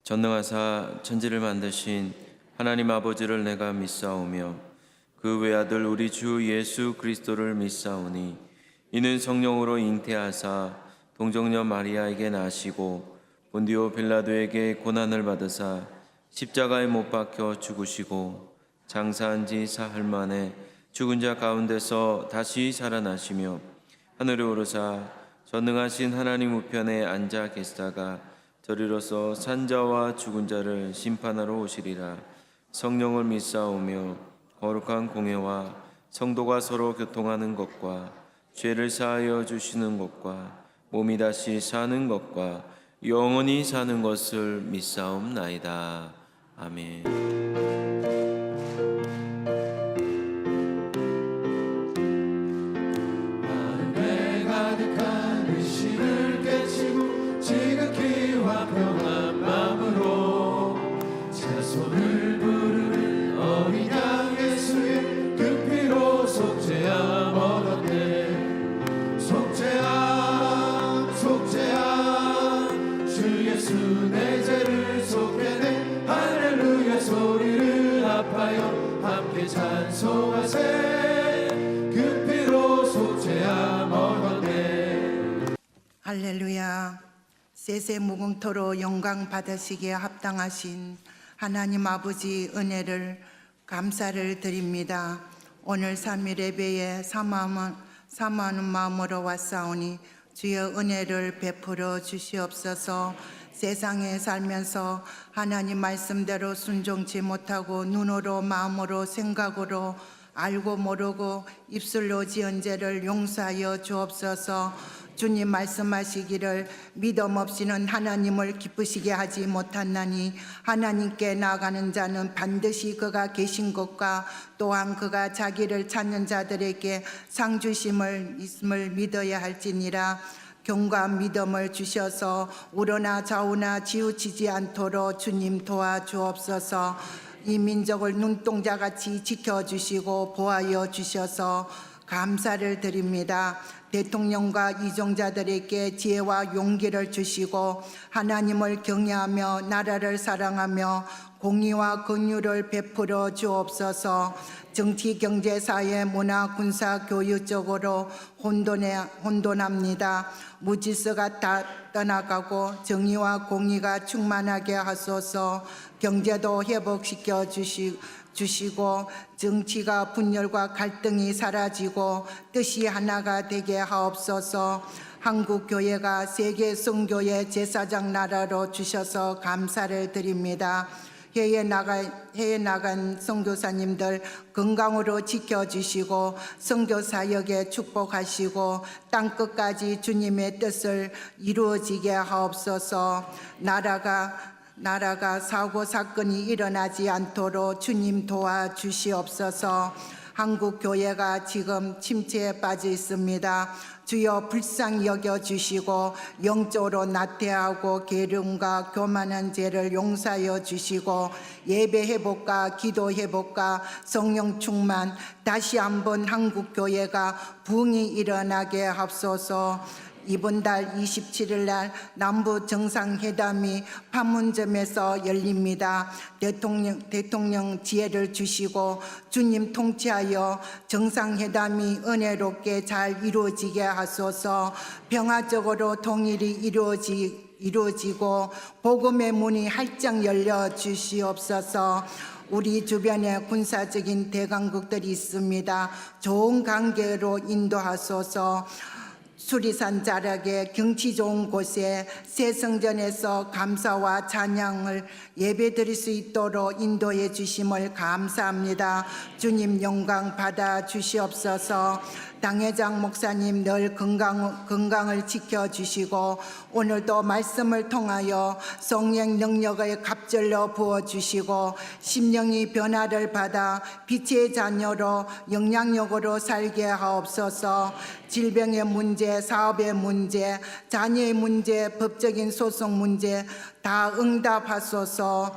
전능하사 천지를 만드신 하나님 아버지를 내가 믿사오며 그 외아들 우리 주 예수 그리스도를 믿사오니 이는 성령으로 잉태하사 동정녀 마리아에게 나시고 본디오 빌라도에게 고난을 받으사 십자가에 못 박혀 죽으시고 장사한 지 사흘 만에 죽은 자 가운데서 다시 살아나시며 하늘에 오르사 전능하신 하나님 우편에 앉아 계시다가 저리로서 산자와 죽은 자를 심판하러 오시리라. 성령을 믿사오며 거룩한 공회와 성도가 서로 교통하는 것과 죄를 사하여 주시는 것과 몸이 다시 사는 것과 영원히 사는 것을 믿사옵나이다. 아멘. 평안 마음으로 자손을 부르는 어린 양 예수의 그 피로 속죄함 얻었네. 속죄함 속죄함 주 예수 내 죄를 속해내. 할렐루야 소리를 합하여 함께 찬송하세. 그 피로 속죄함 얻었네. 할렐루야. 세세 무궁토로 영광 받으시기에 합당하신 하나님 아버지 은혜를 감사를 드립니다. 오늘 3일 예배에 사모하는 마음으로 왔사오니 주여 은혜를 베풀어 주시옵소서. 세상에 살면서 하나님 말씀대로 순종치 못하고 눈으로 마음으로 생각으로 알고 모르고 입술로 지은 죄를 용서하여 주옵소서. 주님 말씀하시기를 믿음 없이는 하나님을 기쁘시게 하지 못하나니 하나님께 나아가는 자는 반드시 그가 계신 것과 또한 그가 자기를 찾는 자들에게 상 주심을 있음을 믿어야 할지니라. 경과 믿음을 주셔서 우러나 좌우나 치우치지 않도록 주님 도와주옵소서. 이 민족을 눈동자같이 지켜주시고 보하여 주셔서 감사를 드립니다. 대통령과 이종자들에게 지혜와 용기를 주시고 하나님을 경외하며 나라를 사랑하며 공의와 긍휼을 베풀어 주옵소서. 정치, 경제, 사회, 문화, 군사, 교육적으로 혼돈합니다. 무질서가 다 떠나가고 정의와 공의가 충만하게 하소서. 경제도 회복시켜 주시고 정치가 분열과 갈등이 사라지고 뜻이 하나가 되게 하옵소서. 한국교회가 세계 선교의 제사장 나라로 주셔서 감사를 드립니다. 해외 나간 선교사님들 건강으로 지켜주시고 선교 사역에 축복하시고 땅끝까지 주님의 뜻을 이루어지게 하옵소서. 나라가 사고 사건이 일어나지 않도록 주님 도와주시옵소서. 한국 교회가 지금 침체에 빠져 있습니다. 주여 불쌍히 여겨주시고 영적으로 나태하고 게으름과 교만한 죄를 용서하여 주시고 예배 회복과 기도 회복과 성령 충만 다시 한번 한국 교회가 부흥이 일어나게 하옵소서. 이번 달 27일 날 남부 정상회담이 판문점에서 열립니다. 대통령 지혜를 주시고 주님 통치하여 정상회담이 은혜롭게 잘 이루어지게 하소서. 평화적으로 통일이 이루어지고 복음의 문이 활짝 열려 주시옵소서. 우리 주변에 군사적인 대강국들이 있습니다. 좋은 관계로 인도하소서. 수리산 자락에 경치 좋은 곳에 새 성전에서 감사와 찬양을 예배드릴 수 있도록 인도해 주심을 감사합니다. 주님 영광 받아 주시옵소서. 당회장 목사님 늘 건강을 지켜주시고 오늘도 말씀을 통하여 성령 능력을 갑절로 부어주시고 심령이 변화를 받아 빛의 자녀로 영향력으로 살게 하옵소서. 질병의 문제, 사업의 문제, 자녀의 문제, 법적인 소송 문제 다 응답하소서.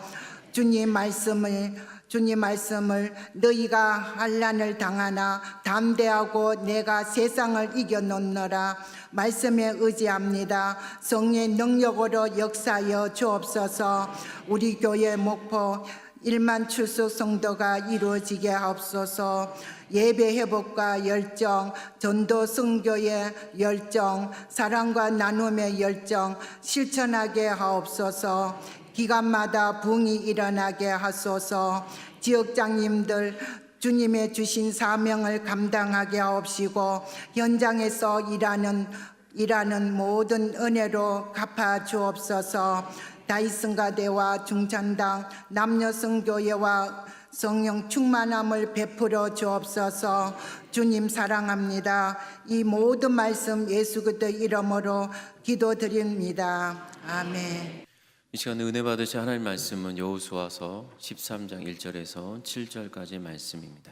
주님 말씀을 주님 말씀을 너희가 환난을 당하나 담대하고 내가 세상을 이겨놓노라 말씀에 의지합니다. 성령의 능력으로 역사하여 주옵소서. 우리 교회 목포 1만 출석 성도가 이루어지게 하옵소서. 예배 회복과 열정, 전도 선교의 열정, 사랑과 나눔의 열정 실천하게 하옵소서. 기간마다 부흥이 일어나게 하소서. 지역장님들 주님의 주신 사명을 감당하게 하옵시고 현장에서 일하는 모든 은혜로 갚아 주옵소서. 다이슨가대와 중창당 남녀성교회와 성령 충만함을 베풀어 주옵소서. 주님 사랑합니다. 이 모든 말씀 예수 그리스도 이름으로 기도드립니다. 아멘. 이 시간 은혜 받으실 하나님 말씀은 여호수아서 13장 1절에서 7절까지 말씀입니다.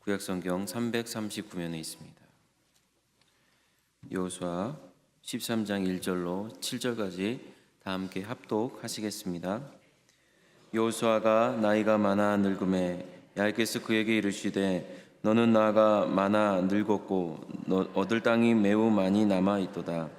구약성경 339면에 있습니다. 여호수아 13장 1절로 7절까지 다 함께 합독하시겠습니다. 여호수아가 나이가 많아 늙음에 야훼께서 그에게 이르시되 너는 나아가 많아 늙었고 너 얻을 땅이 매우 많이 남아 있도다.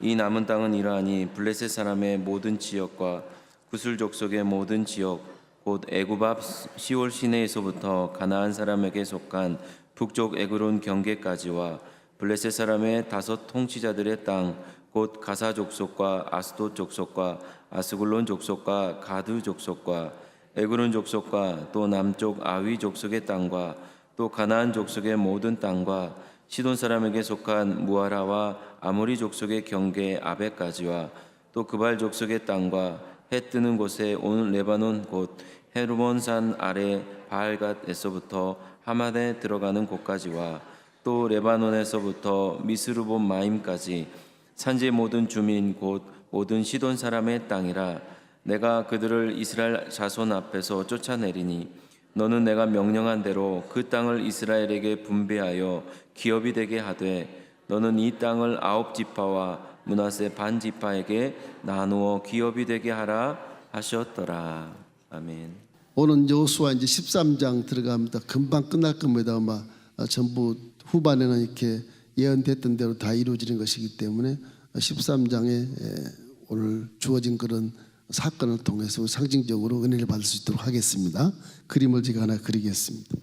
이 남은 땅은 이러하니 블레셋 사람의 모든 지역과 구슬 족속의 모든 지역 곧 애굽 앞 시올 시내에서부터 가나안 사람에게 속한 북쪽 에그론 경계까지와 블레셋 사람의 5 통치자들의 땅 곧 가사 족속과 아스돗 족속과 아스글론 족속과 가드 족속과 에그론 족속과 또 남쪽 아위 족속의 땅과 또 가나안 족속의 모든 땅과 시돈 사람에게 속한 무아라와 아모리 족속의 경계 아베까지와 또 그발 족속의 땅과 해 뜨는 곳에 온 레바논 곧 헤르몬산 아래 바알갓에서부터 하맛에 들어가는 곳까지와 또 레바논에서부터 미스르본 마임까지 산지의 모든 주민 곧 모든 시돈 사람의 땅이라. 내가 그들을 이스라엘 자손 앞에서 쫓아내리니 너는 내가 명령한 대로 그 땅을 이스라엘에게 분배하여 기업이 되게 하되 너는 이 땅을 9지파와 므낫세 반 지파에게 나누어 기업이 되게 하라 하셨더라. 아멘. 오늘 여호수아 이제 13장 들어갑니다. 금방 끝날 겁니다. 아마 전부 후반에는 이렇게 예언됐던 대로 다 이루어지는 것이기 때문에 13장에 오늘 주어진 그런 사건을 통해서 상징적으로 은혜를 받을 수 있도록 하겠습니다. 그림을 제가 하나 그리겠습니다.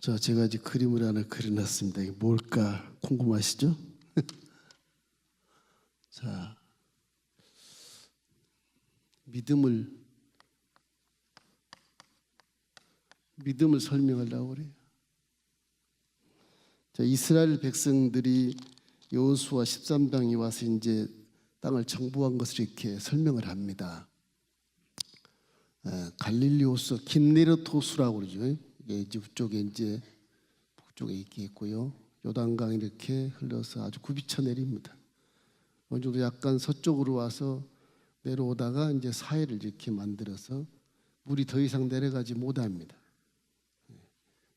자, 제가 이제 그림을 하나 그려놨습니다. 이게 뭘까 궁금하시죠? 자, 믿음을 설명하려고 그래요. 자, 이스라엘 백성들이 여호수아 13장에 와서 이제 땅을 정복한 것을 이렇게 설명을 합니다. 갈릴리오스 긴네르토스라고 그러죠. 이게 북쪽에 이제 북쪽에 이렇게 있고요. 요단강이 이렇게 흘러서 아주 굽이쳐 내립니다. 어느 정도 약간 서쪽으로 와서 내려오다가 이제 사해를 이렇게 만들어서 물이 더 이상 내려가지 못합니다.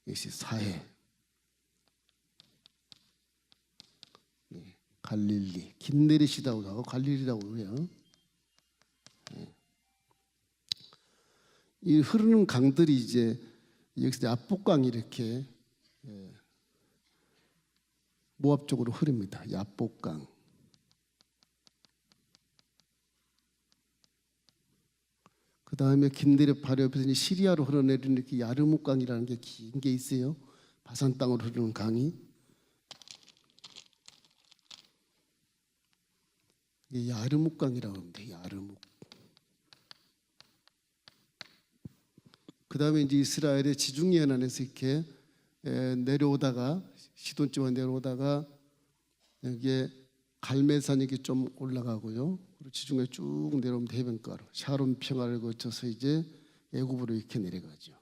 이것이 사해. 갈릴리, 긴네렛이라고 하고 갈릴리라고 해요. 이 흐르는 강들이 이제 여기서 야복강이 이렇게 모압 쪽으로 흐릅니다. 야복강. 그 다음에 긴데레 바로 옆에서 이제 시리아로 흘러내리는 이렇게 야르묵강이라는 게 긴 게 있어요. 바산 땅으로 흐르는 강이. 이게 야르묵강이라고 합니다. 야르묵. 그 다음에 이제 이스라엘의 지중해 연안에서 이렇게 내려오다가 시돈 쪽에 내려오다가 여기에 갈멜산이 이렇게 좀 올라가고요. 그리고 지중해 쭉 내려오면 해변가로 샤론 평화를 거쳐서 이제 애굽으로 이렇게 내려가죠.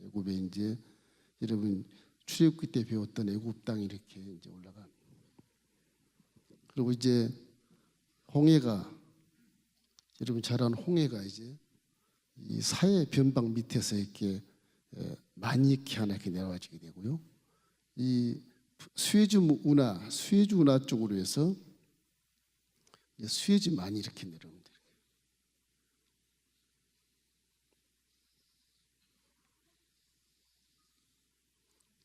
애굽에 이제 여러분 출애굽기 때 배웠던 애굽 땅이 이렇게 이제 올라간. 그리고 이제 홍해가 여러분 잘 아는 홍해가 이제 이 사해 변방 밑에서 이렇게 많이 이렇게 하나 이렇게 내려와지게 되고요. 이 수에즈 운하 쪽으로 해서 수에즈 많이 이렇게 내려옵니다.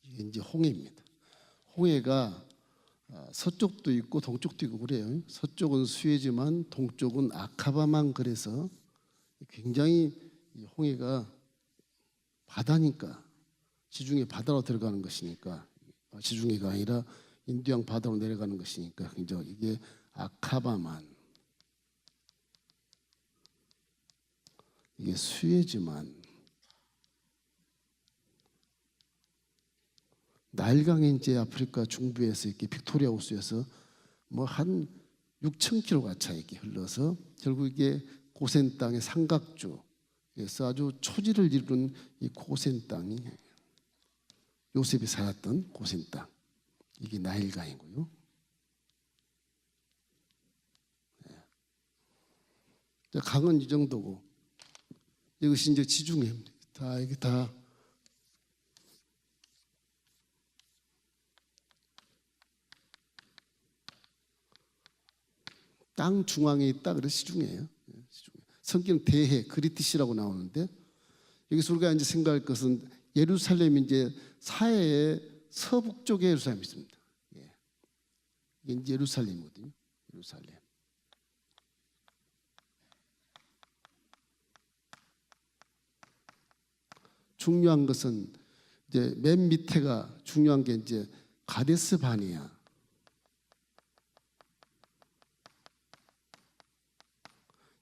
이게 이제 홍해입니다. 홍해가 서쪽도 있고 동쪽도 있고 그래요. 서쪽은 수에즈만 동쪽은 아카바만 그래서 굉장히 이 홍해가 바다니까 지중해 바다로 들어가는 것이니까 지중해가 아니라 인도양 바다로 내려가는 것이니까 굉장히 이게 아카바만 이게 수에즈만 나일강이 이제 아프리카 중부에서 이렇게 빅토리아 호수에서 뭐 한 6,000km 가차 이렇게 흘러서 결국 이게 고센 땅의 삼각주에서 아주 초지를 이루는 이 고센 땅이 요셉이 살았던 고센 땅 이게 나일강이고요. 강은 이 정도고 이것이 이제 지중해입니다. 다 이게 다 땅 중앙에 있다 그래서 시중해예요. 성경 대해 그리티시라고 나오는데 여기서 우리가 이제 생각할 것은 예루살렘이 이제 사해의 서북쪽에 예루살렘이 있습니다. 이게 이제 예루살렘이거든요. 예루살렘. 중요한 것은 이제 맨 밑에가 중요한 게 이제 가데스 바네아.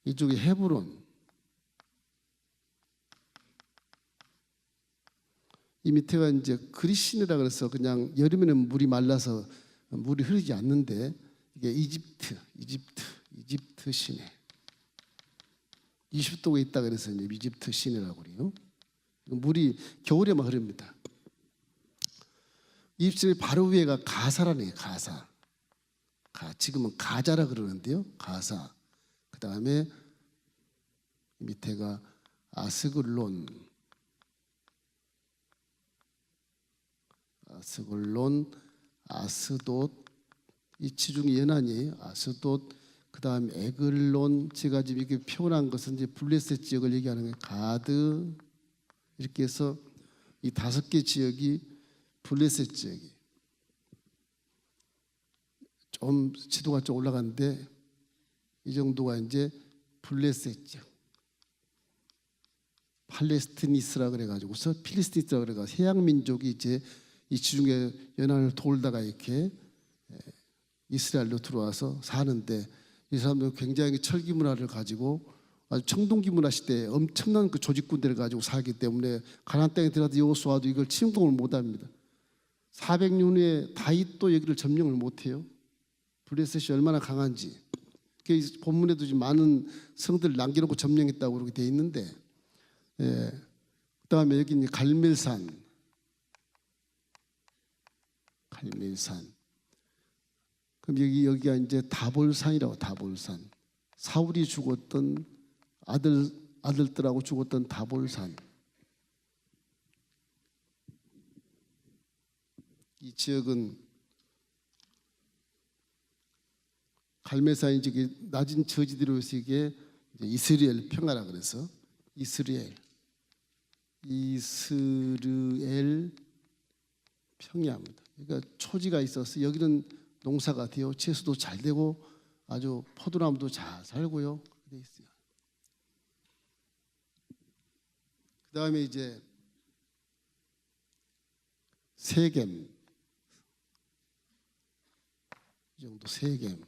이쪽이 헤브론. 이 밑에가 이제 그리시느라 그래서 그냥 여름에는 물이 말라서 물이 흐르지 않는데 이게 이집트 시내. 20도가 있다 그래서 이제 이집트 시내라고 그래요. 물이 겨울에만 흐릅니다. 이집트 바로 위에가 가사라네요. 가사. 지금은 가자라 그러는데요. 가사. 그 다음에 밑에가 아스글론, 아스돗, 이 지중해 연안이에요. 아스돗, 그 다음에 에글론. 제가 지금 이렇게 표현한 것은 이제 블레셋 지역을 얘기하는 거예요. 가드 이렇게 해서 이 5개 지역이 블레셋 지역이. 좀 지도가 좀 올라갔는데 이 정도가 이제 블레셋 지역. 팔레스티니스라 그래가지고서 필리스티스라 그래가지고 해양 민족이 이제 이 지중해 연안을 돌다가 이렇게 이스라엘로 들어와서 사는데 이 사람들은 굉장히 철기 문화를 가지고 아주 청동기 문화 시대에 엄청난 그 조직군대를 가지고 살기 때문에 가나안 땅에 들어가서 여호수아도 이걸 침공을 못합니다. 400년 후에 다윗도 여기를 점령을 못해요. 블레셋이 얼마나 강한지. 본문에도 지금 많은 성들을 남겨놓고 점령했다고 그렇게 돼 있는데, 그다음에 여기 이제 갈멜산. 그럼 여기가 이제 다볼산이라고. 다볼산. 사울이 죽었던 아들들하고 죽었던 다볼산. 이 지역은 갈멜산이 저기 낮은 저지대로 해서 이게 이스라엘 평화라 그래서 이스라엘. 이스르엘 평야입니다. 그러니까 초지가 있어서 여기는 농사가 돼요. 채소도 잘 되고 아주 포도나무도 잘 살고요. 그렇게 돼 있어요. 그다음에 이제 세겜 이 정도 세겜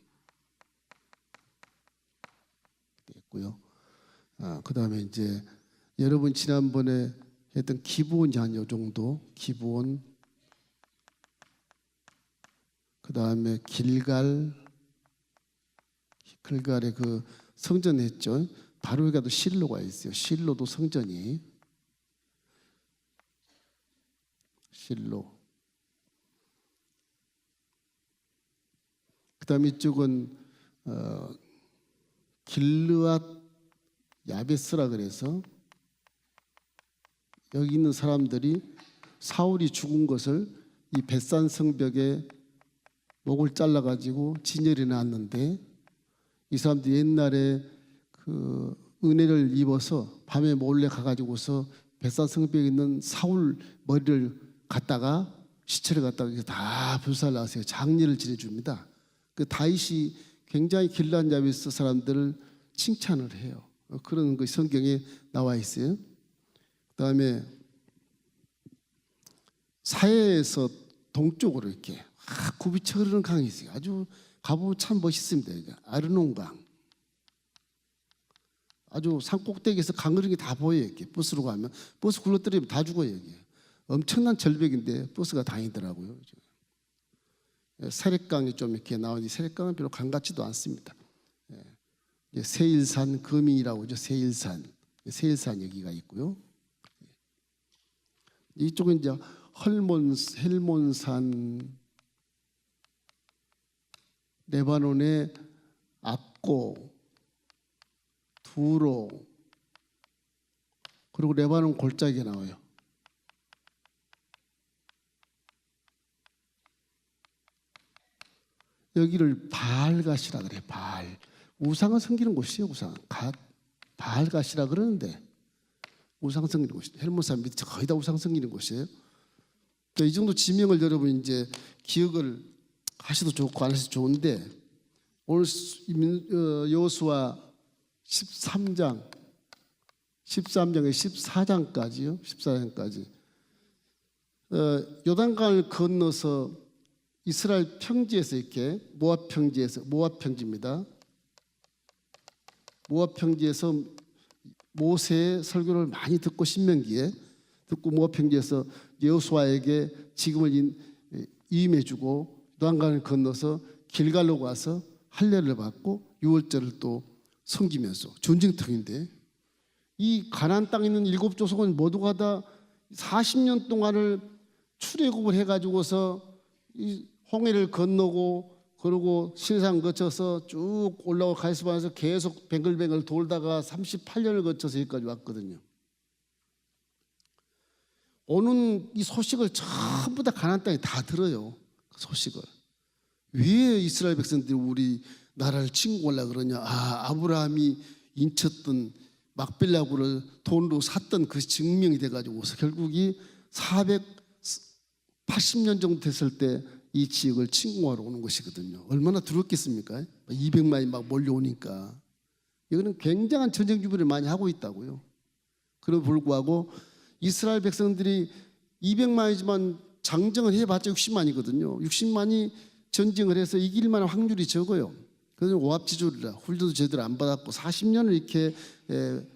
있고요. 그다음에 이제 여러분 지난번에 했던 기브온이 한 요 정도 기브온. 그다음에 길갈에 그 성전 했죠. 바로 여기도 실로가 있어요. 실로도 성전이 실로. 그다음에 이쪽은 길르앗 야베스라 그래서 여기 있는 사람들이 사울이 죽은 것을 이 벳산 성벽에 목을 잘라 가지고 진열해 놨는데 이 사람들이 옛날에 그 은혜를 입어서 밤에 몰래 가가지고서 벳산 성벽에 있는 사울 머리를 갖다가 시체를 갖다가 다 불살라서 장례를 지내줍니다. 그 다윗이 굉장히 길르앗 야베스 사람들을 칭찬을 해요. 그런 그 성경에 나와 있어요. 그다음에 사해에서 동쪽으로 이렇게 굽이쳐 흐르는 강이 있어요. 아주 가보면 참 멋있습니다. 이게 아르논강. 아주 산 꼭대기에서 강 흐르는 게 다 보여요. 이렇게 버스로 가면 버스 굴러뜨리면 다 죽어요. 이게 엄청난 절벽인데 버스가 다니더라고요. 세례강이 좀 이렇게 나오니 세례강은 별로 강 같지도 않습니다. 세일산 금이라고 하죠. 세일산 여기가 있고요. 이쪽은 이제 헬몬산, 레바논의 악고, 두로, 그리고 레바논 골짜기가 나와요. 여기를 바알갓이라 그래. 바알. 우상을 섬기는 곳이에요. 우상. 바알갓이라 그러는데 우상 섬기는 곳이에요. 헬몬산 밑에 거의 다 우상 섬기는 곳이에요. 이 정도 지명을 여러분 이제 기억을 하셔도 좋고 안 하셔도 좋은데 오늘 여호수아 13장에 14장까지요. 14장까지 요단강을 건너서 이스라엘 평지에서 이렇게 모압 평지입니다. 모압 평지에서 모세의 설교를 많이 듣고 신명기에 듣고 모압 평지에서 여호수아에게 지금을 위임해주고 요단강을 건너서 길갈로 가서 할례를 받고 유월절을 또 섬기면서 전쟁터인데 이 가나안 땅에 있는 7조속은 모두가 다 40년 동안을 출애굽을 해가지고서 이 홍해를 건너고 그러고 신상 거쳐서 쭉 올라오고 가이스반에서 계속 뱅글뱅글 돌다가 38년을 거쳐서 여기까지 왔거든요. 오는 이 소식을 전부 다 가나안 땅에 다 들어요. 그 소식을. 왜 이스라엘 백성들이 우리 나라를 침공하려고 그러냐. 아브라함이 인쳤던 막빌라구를 돈으로 샀던 그 증명이 돼가지고서 결국이 480년 정도 됐을 때 이 지역을 침공하러 오는 것이거든요. 얼마나 두렵겠습니까? 200만이 막 몰려오니까. 이거는 굉장한 전쟁 준비를 많이 하고 있다고요. 그럼에도 불구하고 이스라엘 백성들이 200만이지만 장정을 해봤자 60만이거든요. 60만이 전쟁을 해서 이길 만한 확률이 적어요. 그래서 오합지졸이라 훈련도 제대로 안 받았고 40년을 이렇게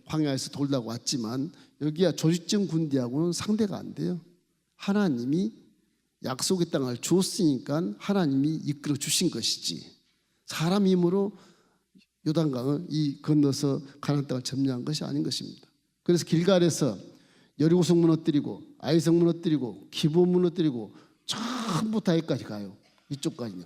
광야에서 돌다가 왔지만 여기야 조직적 군대하고는 상대가 안 돼요. 하나님이 약속의 땅을 주었으니까 하나님이 이끌어 주신 것이지 사람 힘으로 요단강을 건너서 가나안 땅을 점령한 것이 아닌 것입니다. 그래서 길갈에서 여리고성 무너뜨리고 아이성 무너뜨리고 기브온 무너뜨리고 전부 다 여기까지 가요. 이쪽까지요.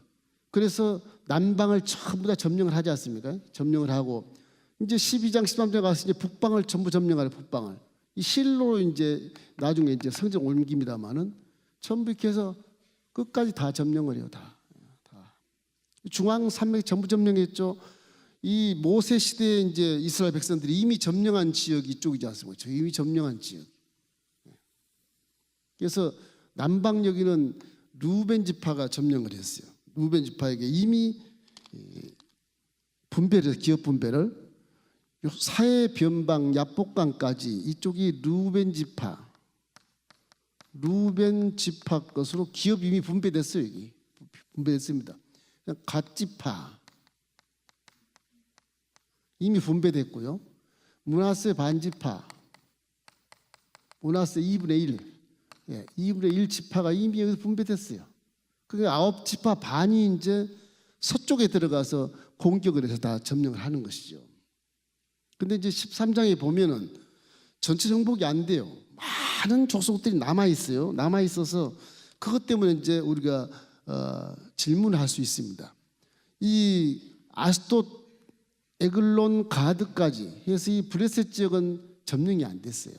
그래서 남방을 전부 다 점령을 하지 않습니까? 점령을 하고 이제 12장 13장 가서 이제 북방을 전부 점령하래. 북방을 이 실로 이제 나중에 이제 성전 옮깁니다만은 전부 이렇게 해서 끝까지 다 점령을 해요. 다. 중앙 산맥 전부 점령했죠. 이 모세 시대에 이제 이스라엘 백성들이 이미 점령한 지역이 이쪽이지 않습니까? 이미 점령한 지역. 그래서 남방 여기는 루벤 지파가 점령을 했어요. 루벤 지파에게 이미 분배를 기업 분배를 사해 변방 야복강까지 이쪽이 루벤 지파 것으로 기업 이미 분배됐어요. 여기 분배됐습니다. 갓 지파 이미 분배됐고요. 므낫세 반지파 므낫세 2분의 1 2분의 1 지파가 이미 여기서 분배됐어요. 그러니까 9지파 반이 이제 서쪽에 들어가서 공격을 해서 다 점령을 하는 것이죠. 근데 이제 13장에 보면은 전체 정복이 안 돼요. 많은 족속들이 남아 있어요. 남아 있어서 그것 때문에 이제 우리가 질문을 할 수 있습니다. 이 아스돗, 에글론, 가드까지 해서 이 블레셋 지역은 점령이 안 됐어요.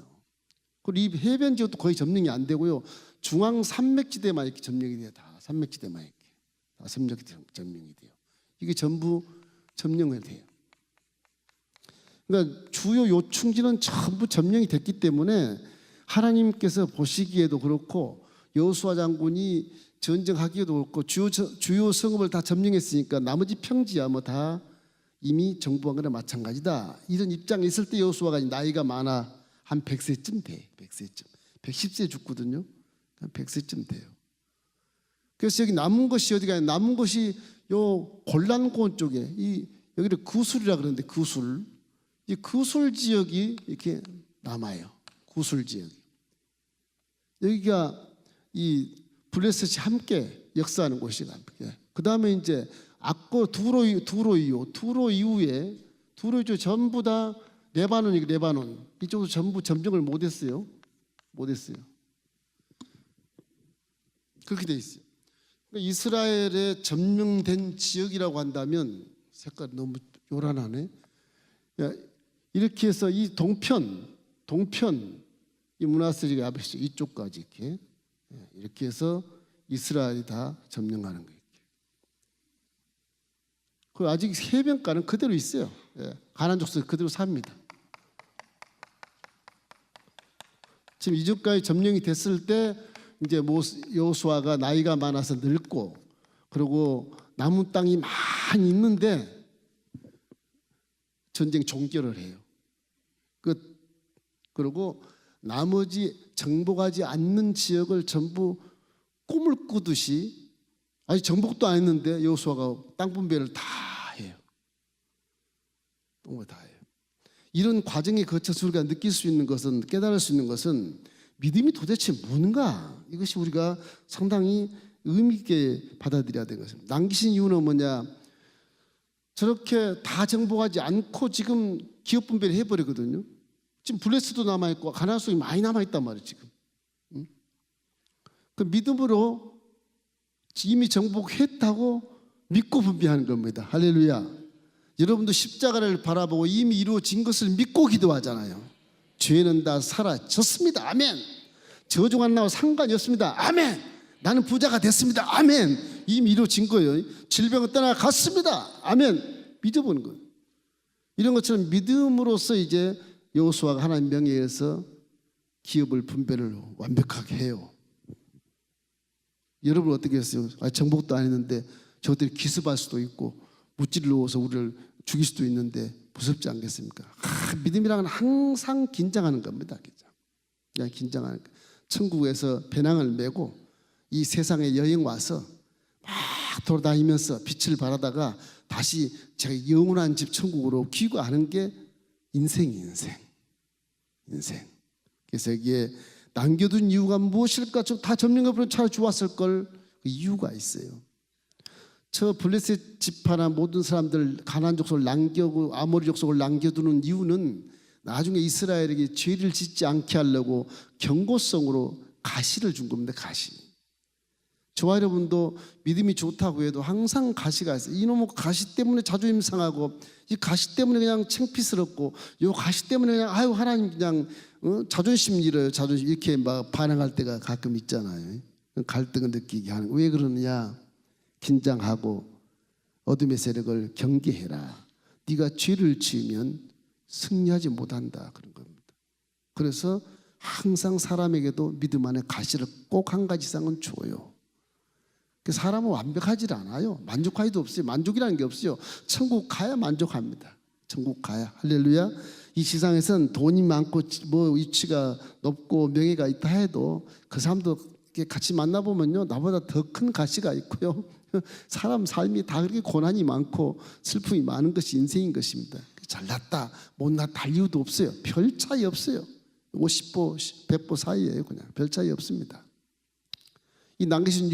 그리고 이 해변 지역도 거의 점령이 안 되고요. 중앙 산맥지대만 이렇게 점령이 돼요. 다 산맥지대만 이렇게 다 점령이 돼요. 이게 전부 점령이 돼요. 그러니까 주요 요충지는 전부 점령이 됐기 때문에 하나님께서 보시기에도 그렇고 여호수아 장군이 전쟁하기에도 그렇고 주요 성읍을 다 점령했으니까 나머지 평지야 뭐 다 이미 정복한 거나 마찬가지다. 이런 입장에 있을 때 여호수아가 나이가 많아 한 100세쯤 돼. 100세쯤. 110세 죽거든요. 한 100세쯤 돼요. 그래서 여기 남은 것이 어디가 남은 것이 요 골란고원 쪽에 이 여기를 구술이라 그러는데 구술. 이 구술 지역이 이렇게 남아요. 구술 지역이. 여기가 이 블레셋이 함께 역사하는 곳이라. 그 다음에 이제 악고 두로 이후에 전부 다 레바논 이쪽도 전부 점령을 못했어요. 그렇게 돼 있어요. 그러니까 이스라엘의 점령된 지역이라고 한다면 색깔이 너무 요란하네. 이렇게 해서 이 동편 이 므낫세가 아베시 이쪽까지 이렇게 해서 이스라엘이 다 점령하는 거예요. 그 아직 해변가는 그대로 있어요. 가나안 족속 그대로 삽니다. 지금 이쪽까지 점령이 됐을 때 이제 여호수아가 나이가 많아서 늙고 그리고 남은 땅이 많이 있는데 전쟁 종결을 해요. 그리고 나머지 정복하지 않는 지역을 전부 꿈을 꾸듯이 아직 정복도 안 했는데 여호수아가 땅 분배를 다 해요. 다 해요. 이런 과정에 거쳐서 우리가 느낄 수 있는 것은 깨달을 수 있는 것은 믿음이 도대체 뭔가 이것이 우리가 상당히 의미 있게 받아들여야 되는 것입니다. 남기신 이유는 뭐냐? 저렇게 다 정복하지 않고 지금 기업 분배를 해버리거든요. 지금 블레스도 남아있고 가나안 속이 많이 남아있단 말이에요. 지금 그 믿음으로 이미 정복했다고 믿고 분배하는 겁니다. 할렐루야. 여러분도 십자가를 바라보고 이미 이루어진 것을 믿고 기도하잖아요. 죄는 다 사라졌습니다. 아멘. 저주가 안 나와 상관이 없습니다. 아멘. 나는 부자가 됐습니다. 아멘. 이미 이루어진 거예요. 질병은 떠나갔습니다. 아멘. 믿어보는 거예요. 이런 것처럼 믿음으로써 이제 여호수아가 하나님 명예에서 기업을 분배를 완벽하게 해요. 여러분 어떻게 했어요? 정복도 안 했는데 저들이 기습할 수도 있고 무찌를 넣어서 우리를 죽일 수도 있는데 무섭지 않겠습니까? 믿음이란 항상 긴장하는 겁니다. 그냥 긴장하는 거. 천국에서 배낭을 메고 이 세상에 여행 와서 막 돌아다니면서 빛을 발하다가 다시 제가 영원한 집 천국으로 귀가하는 게 인생. 그래서 여기에 남겨둔 이유가 무엇일까? 다 점령해버리면 차라리 좋았을 걸. 그 이유가 있어요. 저 블레셋 지파나 모든 사람들 가나안 족속을 남겨고 아모리 족속을 남겨두는 이유는 나중에 이스라엘에게 죄를 짓지 않게 하려고 경고성으로 가시를 준 겁니다. 가시. 저와 여러분도 믿음이 좋다고 해도 항상 가시가 있어요. 이놈의 가시 때문에 자존심 상하고 이 가시 때문에 그냥 창피스럽고 이 가시 때문에 그냥 아유 하나님 그냥 자존심 잃어요. 자존심 이렇게 막 반항할 때가 가끔 있잖아요. 갈등을 느끼게 하는. 왜 그러느냐? 긴장하고 어둠의 세력을 경계해라. 네가 죄를 지으면 승리하지 못한다 그런 겁니다. 그래서 항상 사람에게도 믿음 안에 가시를 꼭 한 가지 이상은 줘요. 사람은 완벽하지 않아요. 만족할 도 없어요. 만족이라는 게 없어요. 천국 가야 만족합니다. 천국 가야. 할렐루야. 이 세상에선 돈이 많고 뭐 위치가 높고 명예가 있다 해도 그 사람도 같이 만나보면요, 나보다 더 큰 가치가 있고요, 사람 삶이 다 그렇게 고난이 많고 슬픔이 많은 것이 인생인 것입니다. 잘났다 못났다 할 이유도 없어요. 별 차이 없어요. 50보 100보 사이예요. 그냥 별 차이 없습니다. 이 남기신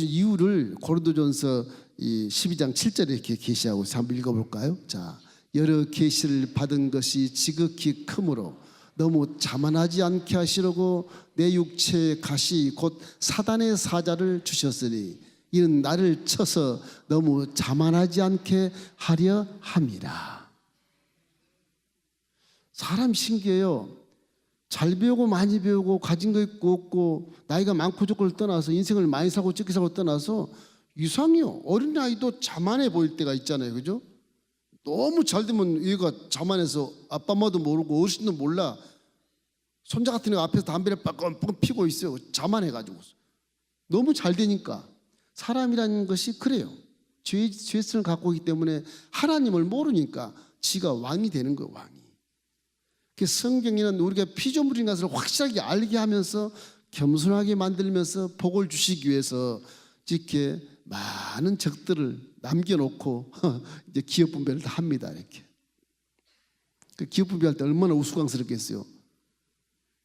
이유를 고린도전서 12장 7절에 이렇게 계시하고 한번 읽어볼까요? 자, 여러 계시를 받은 것이 지극히 크므로 너무 자만하지 않게 하시려고 내 육체의 가시 곧 사단의 사자를 주셨으니 이는 나를 쳐서 너무 자만하지 않게 하려 함이라. 사람 신기해요. 잘 배우고 많이 배우고 가진 거 있고 없고 나이가 많고 적고를 떠나서 인생을 많이 살고 적게 살고 떠나서 이상해요. 어린아이도 자만해 보일 때가 있잖아요. 그죠? 너무 잘 되면 얘가 자만해서 아빠 엄마도 모르고 어르신도 몰라. 손자 같은 애 앞에서 담배를 빠끔빠끔 피고 있어요. 자만해가지고. 너무 잘 되니까. 사람이라는 것이 그래요. 죄성을 갖고 있기 때문에 하나님을 모르니까 지가 왕이 되는 거예요. 왕이. 성경에는 우리가 피조물인 것을 확실하게 알게 하면서 겸손하게 만들면서 복을 주시기 위해서 이렇게 많은 적들을 남겨놓고 이제 기업 분배를 다 합니다. 이렇게. 그 기업 분배할 때 얼마나 우스꽝스럽겠어요.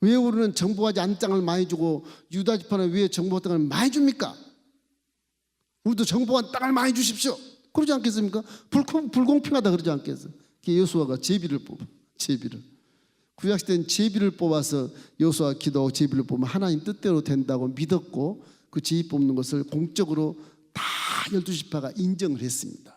왜 우리는 정복하지 않은 땅을 많이 주고 유다 지파는 왜 정복한 땅을 많이 줍니까? 우리도 정복한 땅을 많이 주십시오. 그러지 않겠습니까? 불공평하다 그러지 않겠어요? 여호수아가 제비를 뽑아. 제비를. 구약시대는 제비를 뽑아서 여호수아 기도하고 제비를 뽑으면 하나님 뜻대로 된다고 믿었고 그 제비 뽑는 것을 공적으로 다 12지파가 인정을 했습니다.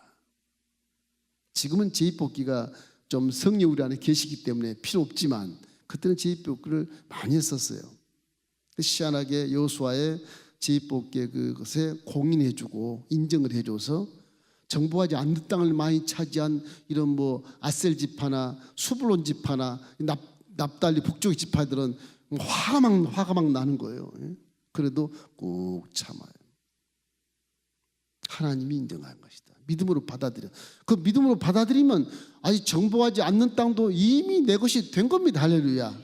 지금은 제비 뽑기가 좀 성령 우리 안에 계시기 때문에 필요 없지만 그때는 제비 뽑기를 많이 했었어요. 희한하게 여호수아의 제비 뽑기의 그것에 공인해주고 인정을 해줘서 정복하지 않는 땅을 많이 차지한 이런 뭐 아셀 지파나 수불론 지파나 납달리 북쪽의 지파들은 화가 막 나는 거예요. 그래도 꾹 참아요. 하나님이 인정한 것이다. 믿음으로 받아들여. 그 믿음으로 받아들이면 아직 정복하지 않는 땅도 이미 내 것이 된 겁니다. 할렐루야.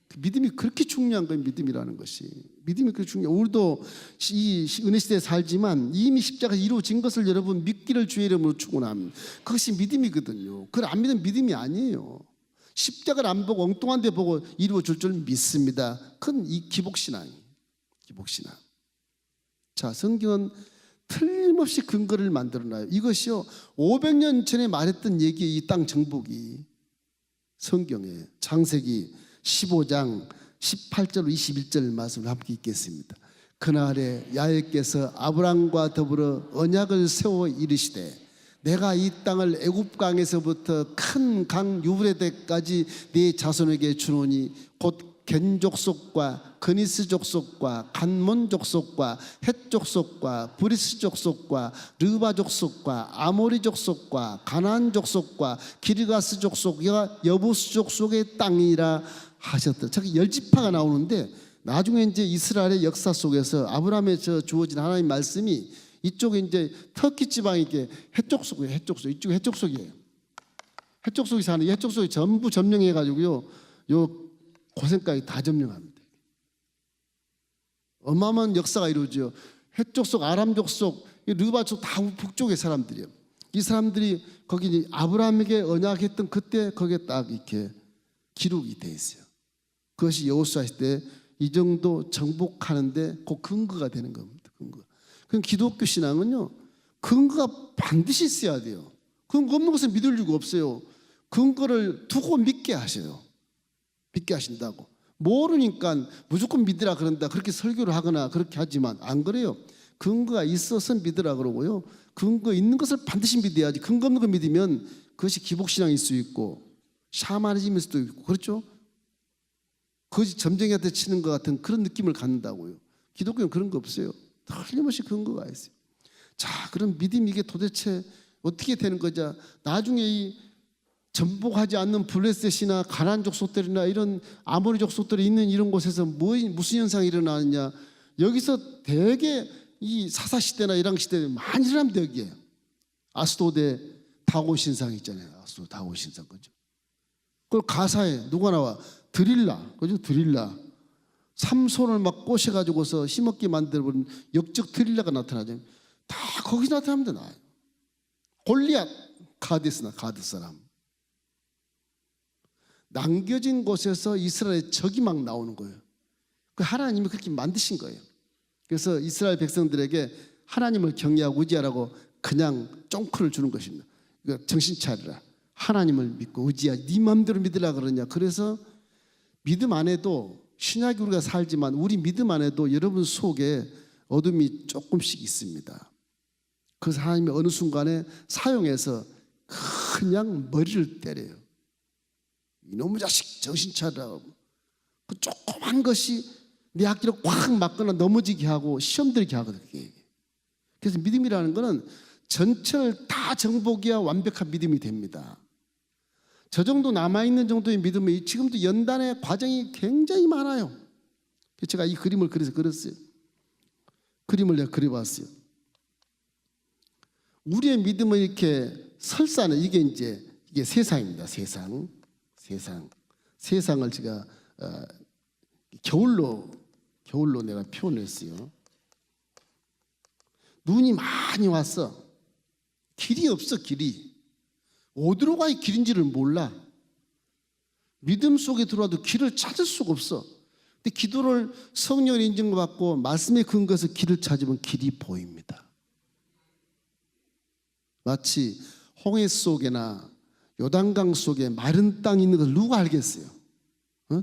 그 믿음이 그렇게 중요한 거예요. 믿음이라는 것이. 믿음이 그렇게 중요해요. 우리도 이 은혜 시대에 살지만 이미 십자가 이루어진 것을 여러분 믿기를 주의 이름으로 축원합니다. 그것이 믿음이거든요. 그걸 안 믿으면 믿음이 아니에요. 십자가를 안 보고 엉뚱한 데 보고 이루어질 줄 믿습니다. 그건 이 기복신앙이에요. 기복신앙. 자, 성경은 틀림없이 근거를 만들어놔요. 이것이요 500년 전에 말했던 얘기, 이 땅 정복이 성경에 창세기 15장 18절 21절 말씀을 함께 읽겠습니다. 그날에 야훼께서 아브람과 더불어 언약을 세워 이르시되 내가 이 땅을 애굽강에서부터 큰 강 유브레데까지 네 자손에게 주노니 곧 겐 족속과 그니스 족속과 간몬 족속과 헷 족속과 브리스 족속과 르바 족속과 아모리 족속과 가나안 족속과 기르가스 족속과 여부스 족속의 땅이라 하셨다. 저기 10지파가 나오는데 나중에 이제 이스라엘의 역사 속에서 아브라함에서 주어진 하나님 말씀이 이쪽에 이제 터키 지방이 이게 헷족속이에요. 헷족속. 이쪽이 헷족속이에요. 헷족속이 사는 헷족속이 전부 점령해 가지고요. 요 고생까지 다 점령합니다. 어마어마한 역사가 이루어져요. 헷족속, 아람 족속, 르바 족 다 북쪽의 사람들이에요. 이 사람들이 거기 아브라함에게 언약했던 그때 거기에 딱 이렇게 기록이 돼 있어요. 그것이 여호수아 시대 이 정도 정복하는데 그 근거가 되는 겁니다. 근거. 그럼 기독교 신앙은요 근거가 반드시 있어야 돼요. 근거 없는 것은 믿을 이유가 없어요. 근거를 두고 믿게 하셔요. 믿게 하신다고. 모르니까 무조건 믿으라 그런다 그렇게 설교를 하거나 그렇게 하지만 안 그래요. 근거가 있어서 믿으라 그러고요. 근거 있는 것을 반드시 믿어야지. 근거 없는 거 믿으면 그것이 기복신앙일 수 있고 샤머니즘일 수도 있고 그렇죠. 그것이 점쟁이한테 치는 것 같은 그런 느낌을 갖는다고요. 기독교는 그런 거 없어요. 틀림없이 근거가 있어요. 자, 그럼 믿음이 이게 도대체 어떻게 되는 거죠? 나중에 이 전복하지 않는 블레셋이나 가나안 족속들이나 이런 아모리 족속들이 있는 이런 곳에서 무슨 현상이 일어나느냐? 여기서 대개 이 사사 시대나 이랑 시대에 많이 일어납니다. 여기에 아스도데 다곤 신상 있잖아요. 아스도데 다곤 신상, 그죠? 그 가사에 누가 나와? 드릴라, 그죠? 드릴라. 삼손을 막 꼬셔가지고서 힘없게 만들어버린 역적 드릴라가 나타나죠. 다 거기서 나타납니다. 나요. 골리앗, 가데스나 가드 사람. 남겨진 곳에서 이스라엘의 적이 막 나오는 거예요. 그 하나님이 그렇게 만드신 거예요. 그래서 이스라엘 백성들에게 하나님을 경외하고 의지하라고 그냥 쫑크를 주는 것입니다. 그러니까 정신 차리라. 하나님을 믿고 의지하라. 네 마음대로 믿으라 그러냐. 그래서 믿음 안에도 신약이 우리가 살지만 우리 믿음 안에도 여러분 속에 어둠이 조금씩 있습니다. 그래서 하나님이 어느 순간에 사용해서 그냥 머리를 때려요. 이놈의 자식 정신 차리라고. 그 조그만 것이 내 앞길을 꽉 막거나 넘어지게 하고 시험 들게 하거든요. 그래서 믿음이라는 것은 전체를 다 정복해야 완벽한 믿음이 됩니다. 저 정도 남아있는 정도의 믿음이 지금도 연단의 과정이 굉장히 많아요. 제가 이 그림을 그래서 그렸어요. 그림을 내가 그려봤어요. 우리의 믿음은 이렇게 설사는 이게 세상입니다. 세상을 제가 겨울로 내가 표현했어요. 눈이 많이 왔어. 길이 없어. 길이 어디로 가야 길인지를 몰라. 믿음 속에 들어와도 길을 찾을 수가 없어. 근데 기도를 성령의 인정받고 말씀에 근거해서 길을 찾으면 길이 보입니다. 마치 홍해 속에나 요단강 속에 마른 땅이 있는 걸 누가 알겠어요?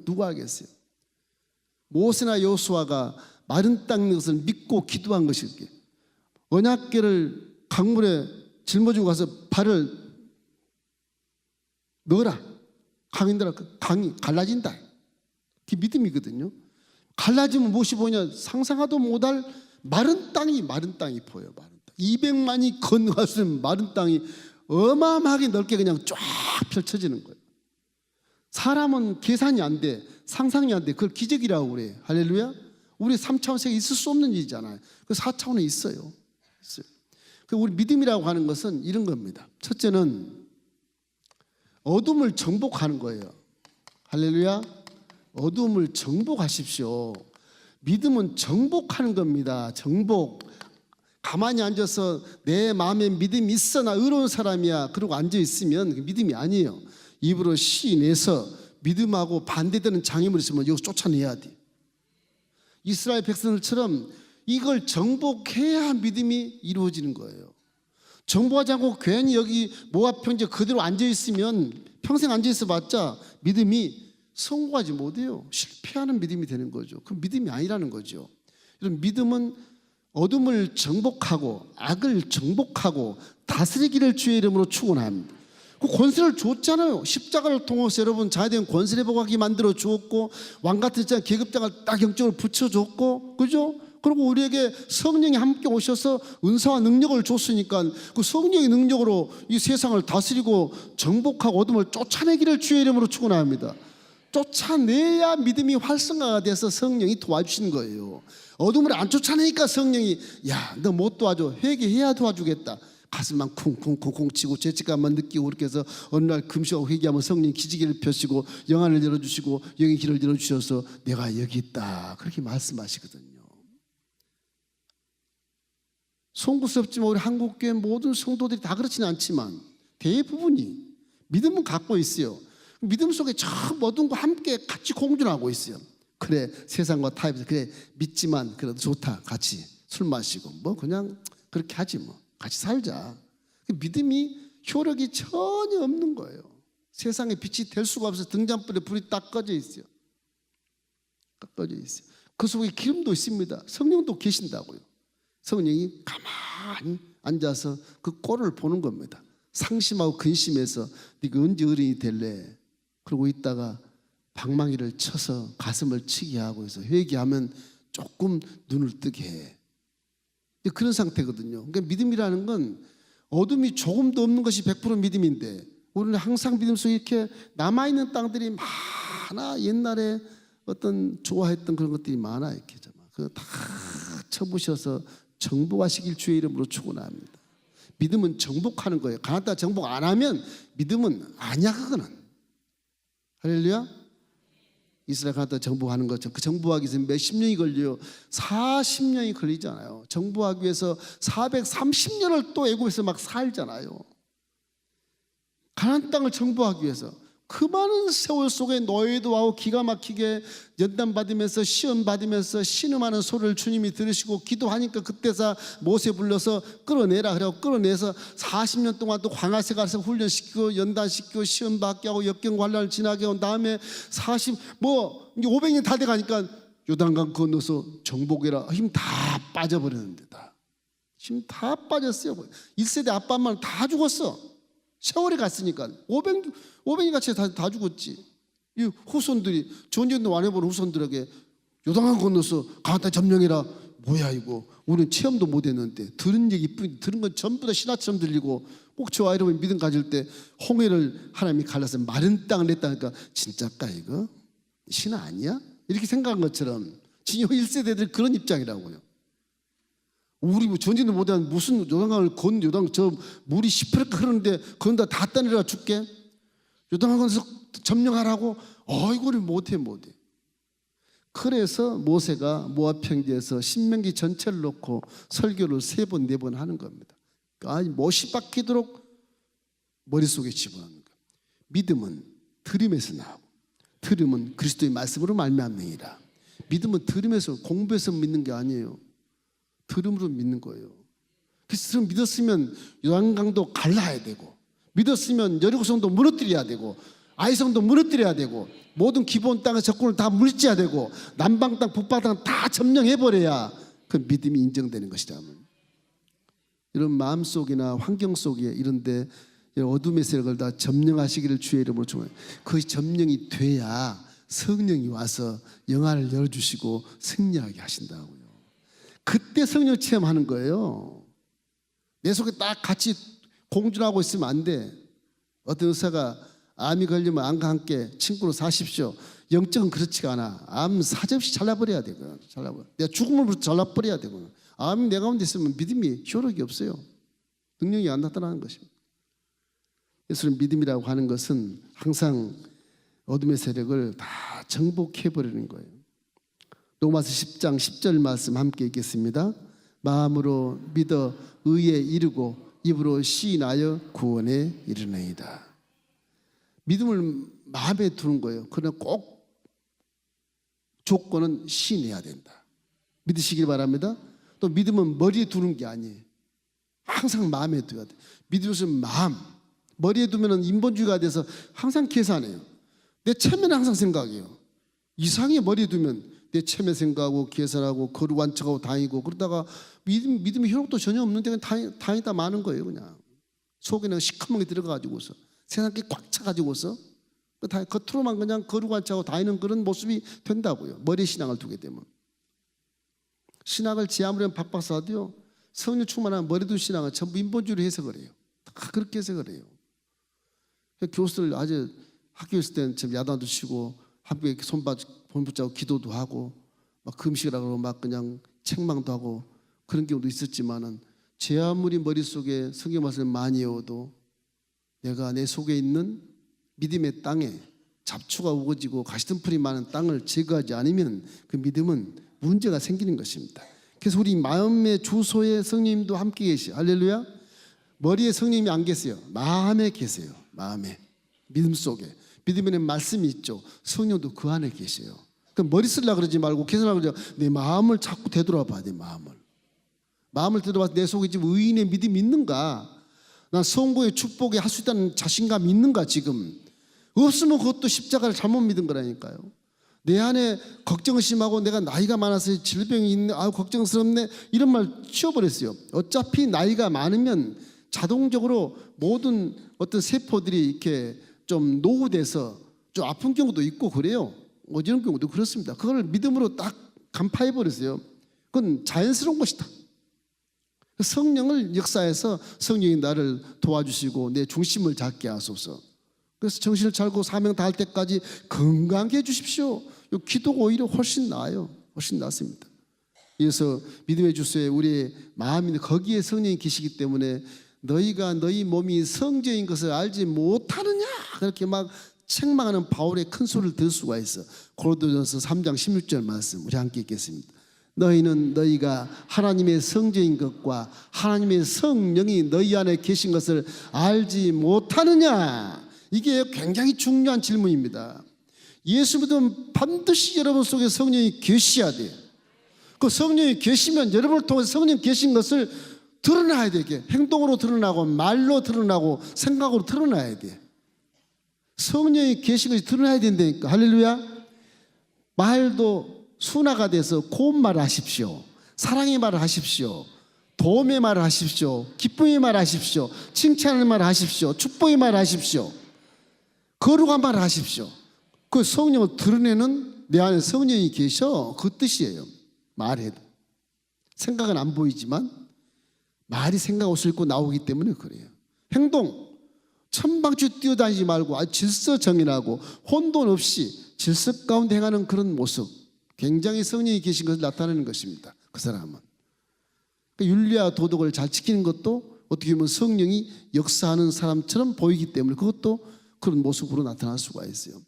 누가 알겠어요? 모세나 여호수아가 마른 땅 있는 것을 믿고 기도한 것이기에 언약궤를 강물에 짊어지고 가서 발을 넣어라. 강인들아, 강이 갈라진다. 그게 믿음이거든요. 갈라지면 무엇이 보냐? 상상하도 못할 마른 땅이 보여요. 마른 땅. 200만이 건너갈 수 있는 마른 땅이 어마어마하게 넓게 그냥 쫙 펼쳐지는 거예요. 사람은 계산이 안 돼. 상상이 안 돼. 그걸 기적이라고 그래. 할렐루야. 우리 3차원 세계에 있을 수 없는 일이잖아요. 그 4차원에 있어요. 우리 믿음이라고 하는 것은 이런 겁니다. 첫째는 어둠을 정복하는 거예요. 할렐루야. 어둠을 정복하십시오. 믿음은 정복하는 겁니다. 정복. 가만히 앉아서 내 마음에 믿음이 있어 나 의로운 사람이야 그러고 앉아있으면 믿음이 아니에요. 입으로 시내서 믿음하고 반대되는 장애물이 있으면 여기서 쫓아내야 돼. 이스라엘 백성들처럼 이걸 정복해야 믿음이 이루어지는 거예요. 정복하지 않고 괜히 여기 모압 평지에 그대로 앉아있으면 평생 앉아있어 봤자 믿음이 성공하지 못해요. 실패하는 믿음이 되는 거죠. 그럼 믿음이 아니라는 거죠. 이런 믿음은 어둠을 정복하고 악을 정복하고 다스리기를 주의 이름으로 축원합니다. 그 권세를 줬잖아요. 십자가를 통해서 여러분 자녀된 권세를 회복하게 만들어 주었고 왕 같은 계급장을 딱 영적으로 붙여줬고, 그죠? 그리고 우리에게 성령이 함께 오셔서 은사와 능력을 줬으니까 그 성령의 능력으로 이 세상을 다스리고 정복하고 어둠을 쫓아내기를 주의 이름으로 축원합니다. 쫓아내야 믿음이 활성화가 돼서 성령이 도와주시는 거예요. 어둠을 안 쫓아내니까 성령이 야, 너 못 도와줘. 회개해야 도와주겠다. 가슴만 쿵쿵쿵쿵 치고 죄책감만 느끼고 그렇게 해서 어느 날 금식하고 회개하면 성령이 기지개를 펴시고 영안을 열어주시고 영의 길을 열어주셔서 내가 여기 있다 그렇게 말씀하시거든요. 송구스럽지만 우리 한국교회 모든 성도들이 다 그렇지는 않지만 대부분이 믿음은 갖고 있어요. 믿음 속에 저 모든 거 함께 같이 공존하고 있어요. 그래 세상과 타협해서 그래 믿지만 그래도 좋다. 같이 술 마시고 뭐 그냥 그렇게 하지 뭐 같이 살자. 믿음이 효력이 전혀 없는 거예요. 세상에 빛이 될 수가 없어서 등잔불에 불이 딱 꺼져 있어요. 딱 꺼져 있어요. 그 속에 기름도 있습니다. 성령도 계신다고요. 성령이 가만히 앉아서 그 꼴을 보는 겁니다. 상심하고 근심해서 네가 언제 어른이 될래? 그러고 있다가 방망이를 쳐서 가슴을 치게 하고 해서 회개하면 조금 눈을 뜨게 해. 그런 상태거든요. 그러니까 믿음이라는 건 어둠이 조금도 없는 것이 100% 믿음인데 우리는 항상 믿음 속에 이렇게 남아있는 땅들이 많아. 옛날에 어떤 좋아했던 그런 것들이 많아. 이렇게 그거 다 쳐부셔서 정복하시길 주의 이름으로 축원합니다. 믿음은 정복하는 거예요. 가나안 정복 안 하면 믿음은 아니야. 그거는. 할렐루야. 이스라엘 가나안 정복하는 거죠. 그 정복하기 위해서 몇십 년이 걸려요. 40년이 걸리잖아요. 정복하기 위해서 430년을 또 애굽에서 막 살잖아요. 가나안 땅을 정복하기 위해서 그 많은 세월 속에 노예도 하고 기가 막히게 연단 받으면서 시험 받으면서 신음하는 소리를 주님이 들으시고 기도하니까 그때서 모세 불러서 끌어내라 그래고 끌어내서 40년 동안 또 광야세 가서 훈련시키고 연단시키고 시험 받게 하고 역경 관란을 지나게 한 다음에 500년 다 돼가니까 요단강 건너서 정복해라. 힘 다 빠져버렸는데 힘 다 빠졌어요. 1세대 아빠 엄마는 다 죽었어. 세월이 갔으니까 500년 같이 다 죽었지. 이 후손들이 전쟁도 안 해본 후손들에게 요단강 건너서 가나안 점령해라. 뭐야 이거. 우리는 체험도 못 했는데 들은 얘기 들은 건 전부 다 신화처럼 들리고 꼭 저 아이를 믿음 가질 때 홍해를 하나님이 갈라서 마른 땅을 냈다니까 진짜까 이거? 신화 아니야? 이렇게 생각한 것처럼 진영 1세대들 그런 입장이라고요. 우리 뭐 전쟁도 못한 무슨 요단강을 건 요단 저 물이 시퍼렇게 흐르는데 건다 다 따내라 죽게 요단강에서 점령하라고 이거를 못해. 그래서 모세가 모압 평지에서 신명기 전체를 놓고 설교를 3번 4번 하는 겁니다. 못이 박히도록 머릿속에 집어넣는 거예요. 믿음은 들음에서 나오고 들음은 그리스도의 말씀으로 말미암느니라. 믿음은 들음에서 공부해서 믿는 게 아니에요. 들음으로 믿는 거예요. 그래서 믿었으면 요단강도 갈라야 되고 믿었으면 여리고성도 무너뜨려야 되고 아이성도 무너뜨려야 되고 모든 기본 땅의 적군을 다 물리쳐야 되고 남방 땅 북방 땅 다 점령해버려야 그 믿음이 인정되는 것이다. 이런 마음속이나 환경 속에 이런데 어둠의 세력을 다 점령하시기를 주의 이름으로 축원합니다. 그 점령이 돼야 성령이 와서 영안을 열어주시고 승리하게 하신다고요. 그때 성령 체험하는 거예요. 내 속에 딱 같이 공존하고 있으면 안 돼. 어떤 의사가 암이 걸리면 암과 함께 친구로 사십시오. 영적은 그렇지가 않아. 암 사정없이 잘라버려야 되고 내가 죽음으로 잘라버려야 되고 암이 내 가운데 있으면 믿음이 효력이 없어요. 능력이 안 나타나는 것입니다. 예수는 믿음이라고 하는 것은 항상 어둠의 세력을 다 정복해버리는 거예요. 로마서 10장 10절 말씀 함께 읽겠습니다. 마음으로 믿어 의에 이르고 입으로 시인하여 구원에 이르느니라. 믿음을 마음에 두는 거예요. 그러나 꼭 조건은 시인해야 된다. 믿으시길 바랍니다. 또 믿음은 머리에 두는 게 아니에요. 항상 마음에 둬야 돼. 믿음은 마음. 머리에 두면 인본주의가 돼서 항상 계산해요. 내 체면을 항상 생각해요. 이상하게 머리에 두면 내 체면 생각하고 계산하고 거룩한 척하고 다니고 그러다가 믿음의 효력도 전혀 없는데 다니다 마는 거예요. 그냥 속에는 시커멓게 들어가가지고서 세상에 꽉 차가지고서 다 겉으로만 그냥 거룩한 척하고 다니는 그런 모습이 된다고요. 머리에 신앙을 두게 되면. 신학을 지하물에 박박사도요 성령 충만한 머리 둔 신앙은 전부 인본주의로 해석을 해요. 다 그렇게 해석을 해요. 교수들 아주 학교에 있을 때는 참 야단도 치고 함께 손 붙잡고 기도도 하고 막 금식을 하고 막 그냥 책망도 하고 그런 경우도 있었지만은 제 아무리 머릿속에 성경 말씀을 많이 외워도 내가 내 속에 있는 믿음의 땅에 잡초가 우거지고 가시덤불이 많은 땅을 제거하지 않으면 그 믿음은 문제가 생기는 것입니다. 그래서 우리 마음의 주소에 성령님도 함께 계시요. 할렐루야. 머리에 성령님이 안 계세요. 마음에 계세요. 마음에. 믿음 속에. 믿음에는 말씀이 있죠. 성령도 그 안에 계세요. 그러니까 머리 쓰려고 그러지 말고 계산하고 그러지 내 마음을 자꾸 되돌아봐. 내 마음을 되돌아봐서 내 속에 지금 의인의 믿음이 있는가? 난 성공의 축복에 할 수 있다는 자신감이 있는가 지금? 없으면 그것도 십자가를 잘못 믿은 거라니까요. 내 안에 걱정을 심하고 내가 나이가 많아서 질병이 있네, 걱정스럽네 이런 말 치워버렸어요. 어차피 나이가 많으면 자동적으로 모든 어떤 세포들이 이렇게 좀 노후돼서 좀 아픈 경우도 있고 그래요. 이런 경우도 그렇습니다. 그걸 믿음으로 딱 간파해버렸어요. 그건 자연스러운 것이다. 성령을 역사해서 성령이 나를 도와주시고 내 중심을 잡게 하소서. 그래서 정신을 차리고 사명 다할 때까지 건강하게 해주십시오. 이 기도가 오히려 훨씬 나아요. 훨씬 낫습니다. 그래서 믿음의 주소에 우리의 마음이 거기에 성령이 계시기 때문에 너희가 너희 몸이 성전인 것을 알지 못하느냐 그렇게 막 책망하는 바울의 큰 소리를 들을 수가 있어. 고린도전서 3장 16절 말씀 우리 함께 읽겠습니다. 너희는 너희가 하나님의 성전인 것과 하나님의 성령이 너희 안에 계신 것을 알지 못하느냐. 이게 굉장히 중요한 질문입니다. 예수 믿으면 반드시 여러분 속에 성령이 계셔야 돼요. 그 성령이 계시면 여러분을 통해서 성령 계신 것을 드러나야 되게 행동으로 드러나고 말로 드러나고 생각으로 드러나야 돼. 성령이 계신 것이 드러나야 된다니까. 할렐루야. 말도 순화가 돼서 고운 말을 하십시오. 사랑의 말을 하십시오. 도움의 말을 하십시오. 기쁨의 말을 하십시오. 칭찬의 말을 하십시오. 축복의 말을 하십시오. 거룩한 말을 하십시오. 그 성령을 드러내는 내 안에 성령이 계셔. 그 뜻이에요. 말해도 생각은 안 보이지만 말이 생각 옷을 입고 나오기 때문에 그래요. 행동 천방지 뛰어다니지 말고 질서 정연하고 혼돈 없이 질서 가운데 행하는 그런 모습, 굉장히 성령이 계신 것을 나타내는 것입니다. 그 사람은 그러니까 윤리와 도덕을 잘 지키는 것도 어떻게 보면 성령이 역사하는 사람처럼 보이기 때문에 그것도 그런 모습으로 나타날 수가 있어요.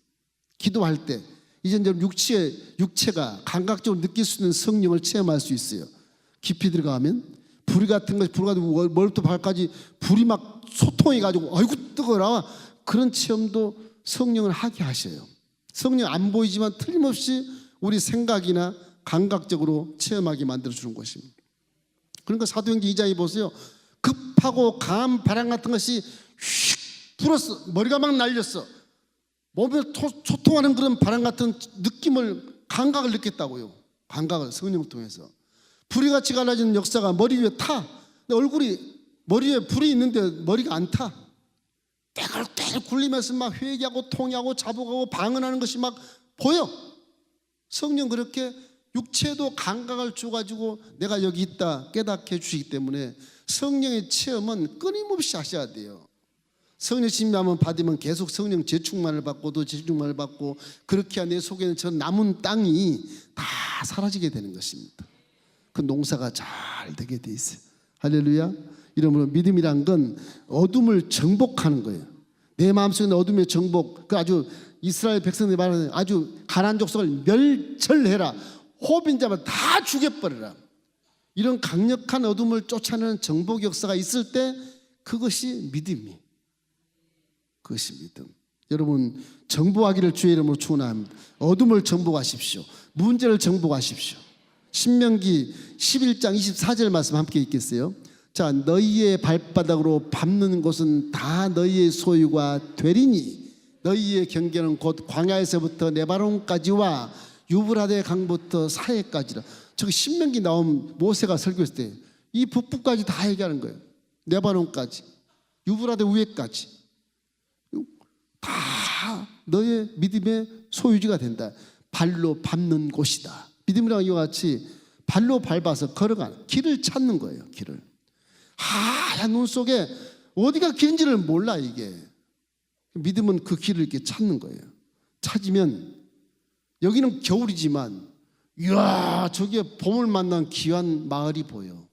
기도할 때 이제는 육체가 감각적으로 느낄 수 있는 성령을 체험할 수 있어요. 깊이 들어가면 불이 같은 것이 불가지고 머리부터 발까지 불이 막 소통해 가지고 아이고 뜨거워라 그런 체험도 성령을 하게 하셔요. 성령 안 보이지만 틀림없이 우리 생각이나 감각적으로 체험하게 만들어주는 것입니다. 그러니까 사도행전 2장에 보세요. 급하고 강한 바람 같은 것이 휙 불었어. 머리가 막 날렸어. 몸에 초통하는 그런 바람 같은 느낌을 감각을 느꼈다고요. 감각을 성령을 통해서 불이같이 갈라지는 역사가 머리 위에 타. 근데 머리 위에 불이 있는데 머리가 안 타. 떼굴떼굴 굴리면서 막 회개하고 통회하고 자복하고 방언하는 것이 막 보여. 성령 그렇게 육체도 감각을 줘가지고 내가 여기 있다 깨닫게 해주시기 때문에 성령의 체험은 끊임없이 하셔야 돼요. 성령 침략만 받으면 계속 성령 재충만을 받고 또 재충만을 받고 그렇게 내 속에는 저 남은 땅이 다 사라지게 되는 것입니다. 그 농사가 잘 되게 돼 있어요. 할렐루야. 이러므로 믿음이란 건 어둠을 정복하는 거예요. 내 마음속에 있는 어둠의 정복, 그 아주 이스라엘 백성들이 말하는 아주 가난안 족속을 멸절해라. 호흡인 자만 다 죽여버려라. 이런 강력한 어둠을 쫓아내는 정복 역사가 있을 때 그것이 믿음이. 그것이 믿음. 여러분 정복하기를 주의 이름으로 축원합니다. 어둠을 정복하십시오. 문제를 정복하십시오. 신명기 11장 24절 말씀 함께 읽겠어요. 자, 너희의 발바닥으로 밟는 곳은 다 너희의 소유가 되리니 너희의 경계는 곧 광야에서부터 네바론까지와 유브라데 강부터 사해까지라. 저기 신명기 나온 모세가 설교했을 때 이 북부까지 다 얘기하는 거예요. 네바론까지 유브라데 위에까지 다 너의 믿음의 소유지가 된다. 발로 밟는 곳이다. 믿음이랑 이와 같이 발로 밟아서 걸어가는 길을 찾는 거예요. 길을 하얀 눈 속에 어디가 길인지를 몰라. 이게 믿음은 그 길을 이렇게 찾는 거예요. 찾으면 여기는 겨울이지만 이야 저기에 봄을 만난 귀한 마을이 보여.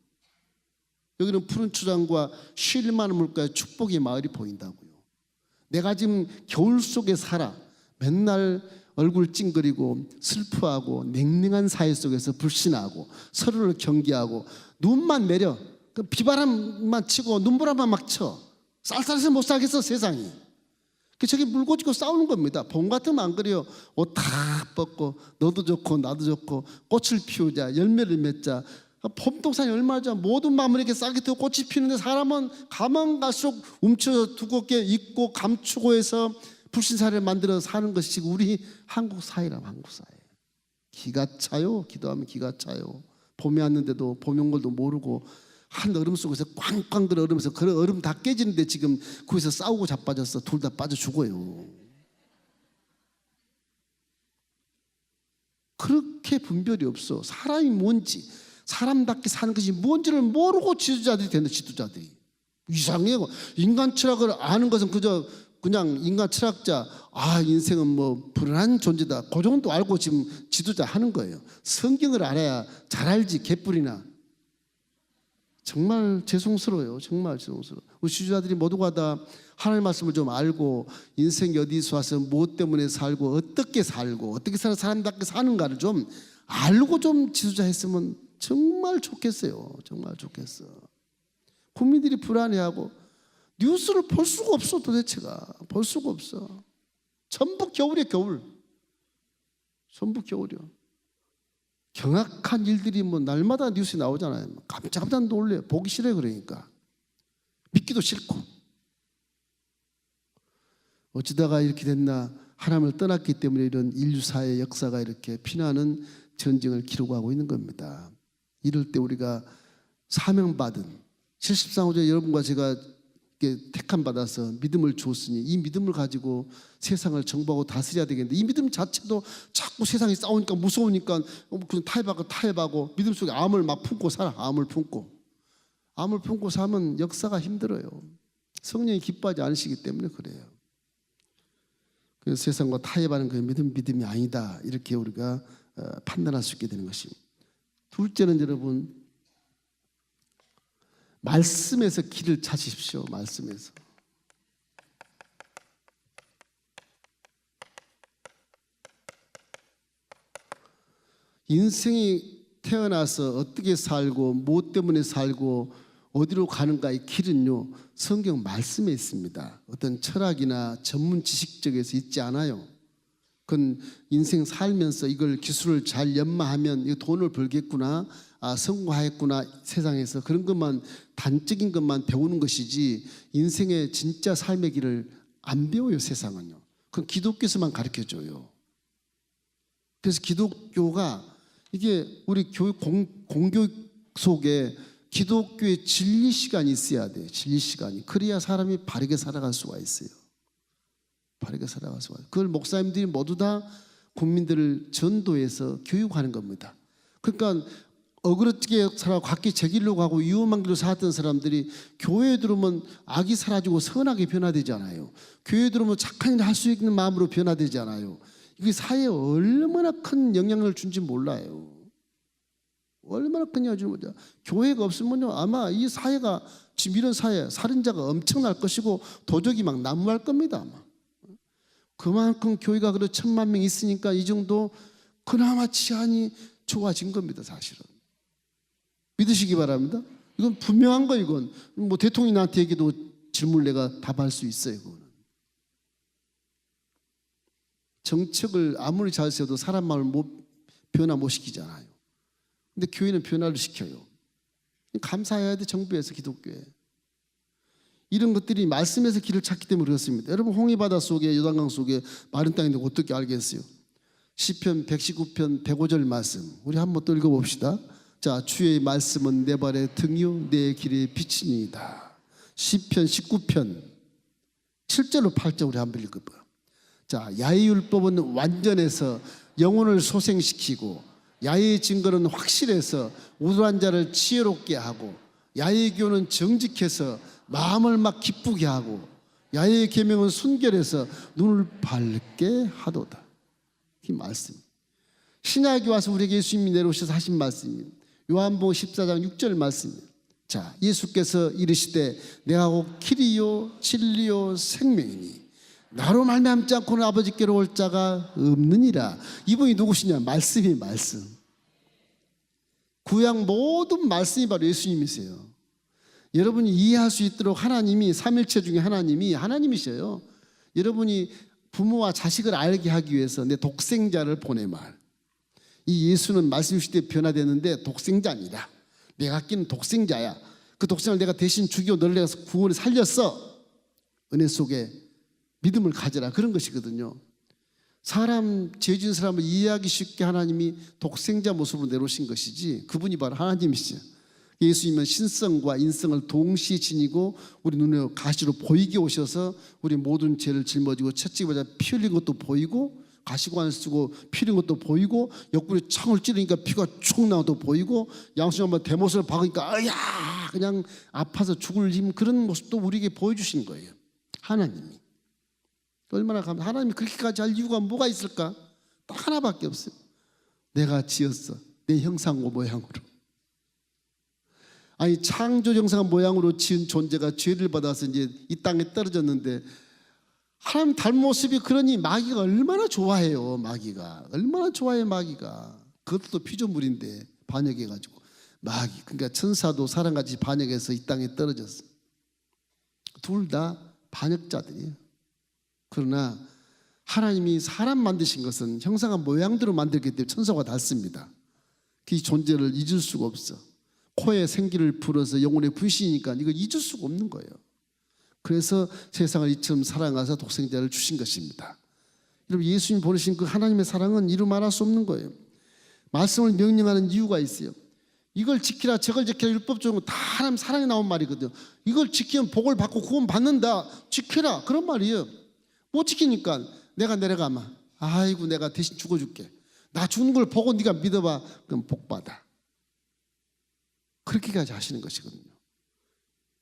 여기는 푸른 초장과 쉴 만한 물가의 축복의 마을이 보인다고요. 내가 지금 겨울 속에 살아 맨날 얼굴 찡그리고 슬퍼하고 냉랭한 사회 속에서 불신하고 서로를 경계하고 눈만 내려 비바람만 치고 눈보라만 막 쳐. 쌀쌀해서 못 살겠어 세상이. 저기 물고 짖고 싸우는 겁니다. 봄 같으면 안 그래요. 옷 다 벗고 너도 좋고 나도 좋고 꽃을 피우자 열매를 맺자. 봄동산이 얼마나 좋아. 모든 마음을 이렇게 쌀게 되고 꽃이 피는데 사람은 가만 갈수록 움켜 두껍게 입고 감추고 해서 불신사를 만들어 사는 것이 우리 한국 사회라면 한국 사회. 기가 차요. 기도하면 기가 차요. 봄이 왔는데도 봄이 온 걸도 모르고 한 얼음 속에서 꽝꽝 들어 얼으면서 그 얼음 다 깨지는데 지금 거기서 싸우고 자빠졌어. 둘 다 빠져 죽어요. 그렇게 분별이 없어. 사람이 뭔지 사람답게 사는 것이 뭔지를 모르고 지도자들이 된다. 지도자들이 이상해요. 인간 철학을 아는 것은 그저 그냥 인간 철학자, 인생은 뭐 불안한 존재다, 그 정도 알고 지금 지도자 하는 거예요. 성경을 알아야 잘 알지 개뿔이나. 정말 죄송스러워요. 정말 죄송스러워. 우리 지도자들이 모두가 다 하나님의 말씀을 좀 알고 인생이 어디서 와서 무엇 때문에 살고 어떻게 살고 어떻게 사는 사람답게 사는가를 좀 알고 좀 지도자 했으면 정말 좋겠어요. 정말 좋겠어. 국민들이 불안해하고 뉴스를 볼 수가 없어. 도대체가 볼 수가 없어. 전부 겨울이야. 겨울. 전부 겨울이야. 경악한 일들이 뭐 날마다 뉴스에 나오잖아요. 깜짝깜짝 놀래요. 보기 싫어요. 그러니까 믿기도 싫고. 어찌다가 이렇게 됐나. 하나님을 떠났기 때문에 이런 인류사의 역사가 이렇게 피나는 전쟁을 기록하고 있는 겁니다. 이럴 때 우리가 사명받은 73호제 여러분과 제가 택함받아서 믿음을 주었으니 이 믿음을 가지고 세상을 정복하고 다스려야 되겠는데, 이 믿음 자체도 자꾸 세상이 싸우니까 무서우니까 그냥 타협하고 믿음 속에 암을 막 품고 살아. 암을 품고 사면 역사가 힘들어요. 성령이 기뻐하지 않으시기 때문에 그래요. 그래서 세상과 타협하는 그 믿음이 아니다, 이렇게 우리가 판단할 수 있게 되는 것입니다. 둘째는 여러분, 말씀에서 길을 찾으십시오. 말씀에서. 인생이 태어나서 어떻게 살고 무엇 때문에 살고 어디로 가는가의 길은요, 성경 말씀에 있습니다. 어떤 철학이나 전문 지식적에서 있지 않아요. 그건 인생 살면서 이걸 기술을 잘 연마하면 이 돈을 벌겠구나, 성공하였구나, 세상에서 그런 것만, 단적인 것만 배우는 것이지 인생의 진짜 삶의 길을 안 배워요. 세상은요. 그건 기독교에서만 가르쳐줘요. 그래서 기독교가 이게 우리 교육 공교육 속에 기독교의 진리 시간이 있어야 돼요. 진리 시간이. 그래야 사람이 바르게 살아갈 수가 있어요. 바르게 살아갈 수가 있어요. 그걸 목사님들이 모두 다 국민들을 전도해서 교육하는 겁니다. 그러니까 어그렇게 살아가고 각기 제 길로 가고 위험한 길로 살았던 사람들이 교회에 들어오면 악이 사라지고 선하게 변화되잖아요. 교회에 들어오면 착한 일 할 수 있는 마음으로 변화되잖아요. 이게 사회에 얼마나 큰 영향을 준지 몰라요. 얼마나 큰 영향을 주는 거죠. 교회가 없으면요, 아마 이 사회가 지금 이런 사회, 살인자가 엄청날 것이고 도적이 막 난무할 겁니다. 아마. 그만큼 교회가 그래도 1000만 명 있으니까 이 정도 그나마 치안이 좋아진 겁니다. 사실은. 믿으시기 바랍니다. 이건 분명한 거. 이건 뭐 대통령이 나한테 얘기도 질문을 내가 답할 수 있어요. 그거는. 정책을 아무리 잘 세워도 사람 마음을 변화 못 시키잖아요. 근데 교회는 변화를 시켜요. 감사해야 돼. 정부에서, 기독교에. 이런 것들이 말씀에서 길을 찾기 때문에 그렇습니다. 여러분, 홍해바다 속에, 요단강 속에 마른 땅인데 어떻게 알겠어요? 시편 119편 105절 말씀 우리 한번 또 읽어봅시다. 자, 주의 말씀은 내 발의 등이요 내 길의 빛이니이다. 시편 19편 7절로 8절 우리 한번 읽어봐요. 자, 야의 율법은 완전해서 영혼을 소생시키고 야의 증거는 확실해서 우둔한 자를 지혜롭게 하고 야의 교훈은 정직해서 마음을 막 기쁘게 하고 야의 계명은 순결해서 눈을 밝게 하도다. 이 말씀. 신약에 와서 우리에게 예수님이 내려오셔서 하신 말씀입니다. 요한복음 14장 6절 말씀입니다. 자, 예수께서 이르시되 내가 곧 길이요 진리요 생명이니 나로 말미암지 않고는 아버지께로 올 자가 없느니라. 이분이 누구시냐? 말씀이 말씀. 구약 모든 말씀이 바로 예수님이세요. 여러분이 이해할 수 있도록 하나님이, 삼일체 중에 하나님이 하나님이셔요. 여러분이 부모와 자식을 알게 하기 위해서 내 독생자를 보내말. 이 예수는 말씀 시대에 변화되는데 독생자 아니라 내가 끼는 독생자야. 그 독생자를 내가 대신 죽이고 너를 내가 구원해 살렸어. 은혜 속에 믿음을 가져라. 그런 것이거든요. 사람, 죄 지은 사람을 이해하기 쉽게 하나님이 독생자 모습으로 내려오신 것이지 그분이 바로 하나님이시죠. 예수님은 신성과 인성을 동시에 지니고 우리 눈에 가시로 보이게 오셔서 우리 모든 죄를 짊어지고 채찍에 맞아 피 흘린 것도 보이고 가시관 쓰고 피는 것도 보이고 옆구리 창을 찌르니까 피가 쭉 나온 것도 보이고 양손 한번 대못을 박으니까 아야 그냥 아파서 죽을 힘 그런 모습도 우리에게 보여주신 거예요. 하나님이 얼마나 하나님이 그렇게까지 할 이유가 뭐가 있을까? 딱 하나밖에 없어요. 내가 지었어. 내 형상과 모양으로. 아니 창조 형상 모양으로 지은 존재가 죄를 받아서 이제 이 땅에 떨어졌는데 하나님 닮은 모습이 그러니 마귀가 얼마나 좋아해요. 마귀가 얼마나 좋아해요. 마귀가 그것도 피조물인데 반역해가지고 마귀 그러니까 천사도 사람같이 반역해서 이 땅에 떨어졌어. 둘 다 반역자들이에요. 그러나 하나님이 사람 만드신 것은 형상과 모양대로 만들기 때문에 천사와 닮습니다. 그 존재를 잊을 수가 없어. 코에 생기를 불어서 영혼의 분신이니까 이걸 잊을 수가 없는 거예요. 그래서 세상을 이처럼 사랑하사 독생자를 주신 것입니다. 여러분 예수님 보내신 그 하나님의 사랑은 이루 말할 수 없는 거예요. 말씀을 명령하는 이유가 있어요. 이걸 지키라 저걸 지키라 율법적으로 다 하나님 사랑이 나온 말이거든요. 이걸 지키면 복을 받고 구원 받는다. 지켜라 그런 말이에요. 못 지키니까 내가 내려가면 아이고 내가 대신 죽어줄게. 나 죽는 걸 보고 네가 믿어봐. 그럼 복 받아. 그렇게까지 하시는 것이거든요.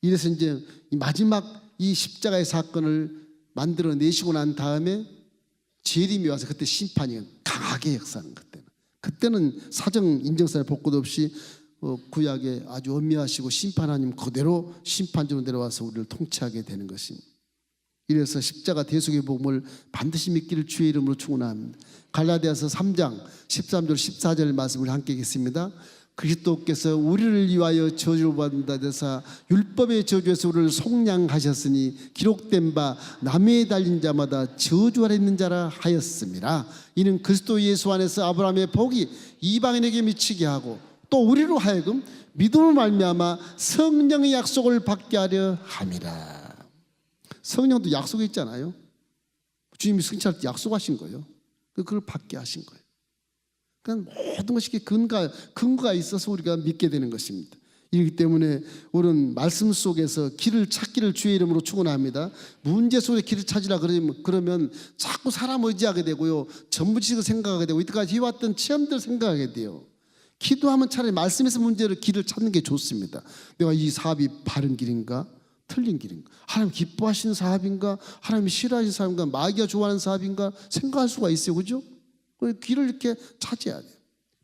이래서 이제 마지막 이 십자가의 사건을 만들어내시고 난 다음에 재림이 와서 그때 심판이 강하게 역사하는 그때는 사정 인정사에 볼 것 없이 구약에 아주 엄미하시고 심판하님 그대로 심판주로 내려와서 우리를 통치하게 되는 것입니다. 이래서 십자가 대속의 복음을 반드시 믿기를 주의 이름으로 축원합니다. 갈라디아서 3장 13절 14절 말씀을 함께 읽겠습니다. 그리스도께서 우리를 위하여 저주를 받는다 되사 율법의 저주에서 우리를 속량하셨으니 기록된 바 나무에 달린 자마다 저주 아래 있는 자라 하였습니다. 이는 그리스도 예수 안에서 아브라함의 복이 이방인에게 미치게 하고 또 우리로 하여금 믿음을 말미암아 성령의 약속을 받게 하려 함이라. 성령도 약속이 있잖아요. 주님이 승천할 때 약속하신 거예요. 그걸 받게 하신 거예요. 그러니까 모든 것이 근거가 있어서 우리가 믿게 되는 것입니다. 이렇기 때문에 우리는 말씀 속에서 길을 찾기를 주의 이름으로 축원합니다. 문제 속에 길을 찾으라 그러면 자꾸 사람 의지하게 되고요. 전부 지식을 생각하게 되고 이때까지 해왔던 체험들 생각하게 돼요. 기도하면 차라리 말씀에서 문제를 길을 찾는 게 좋습니다. 내가 이 사업이 바른 길인가? 틀린 길인가? 하나님 기뻐하시는 사업인가? 하나님이 싫어하시는 사업인가? 마귀가 좋아하는 사업인가? 생각할 수가 있어요. 그죠? 길을 이렇게 찾아야 돼요.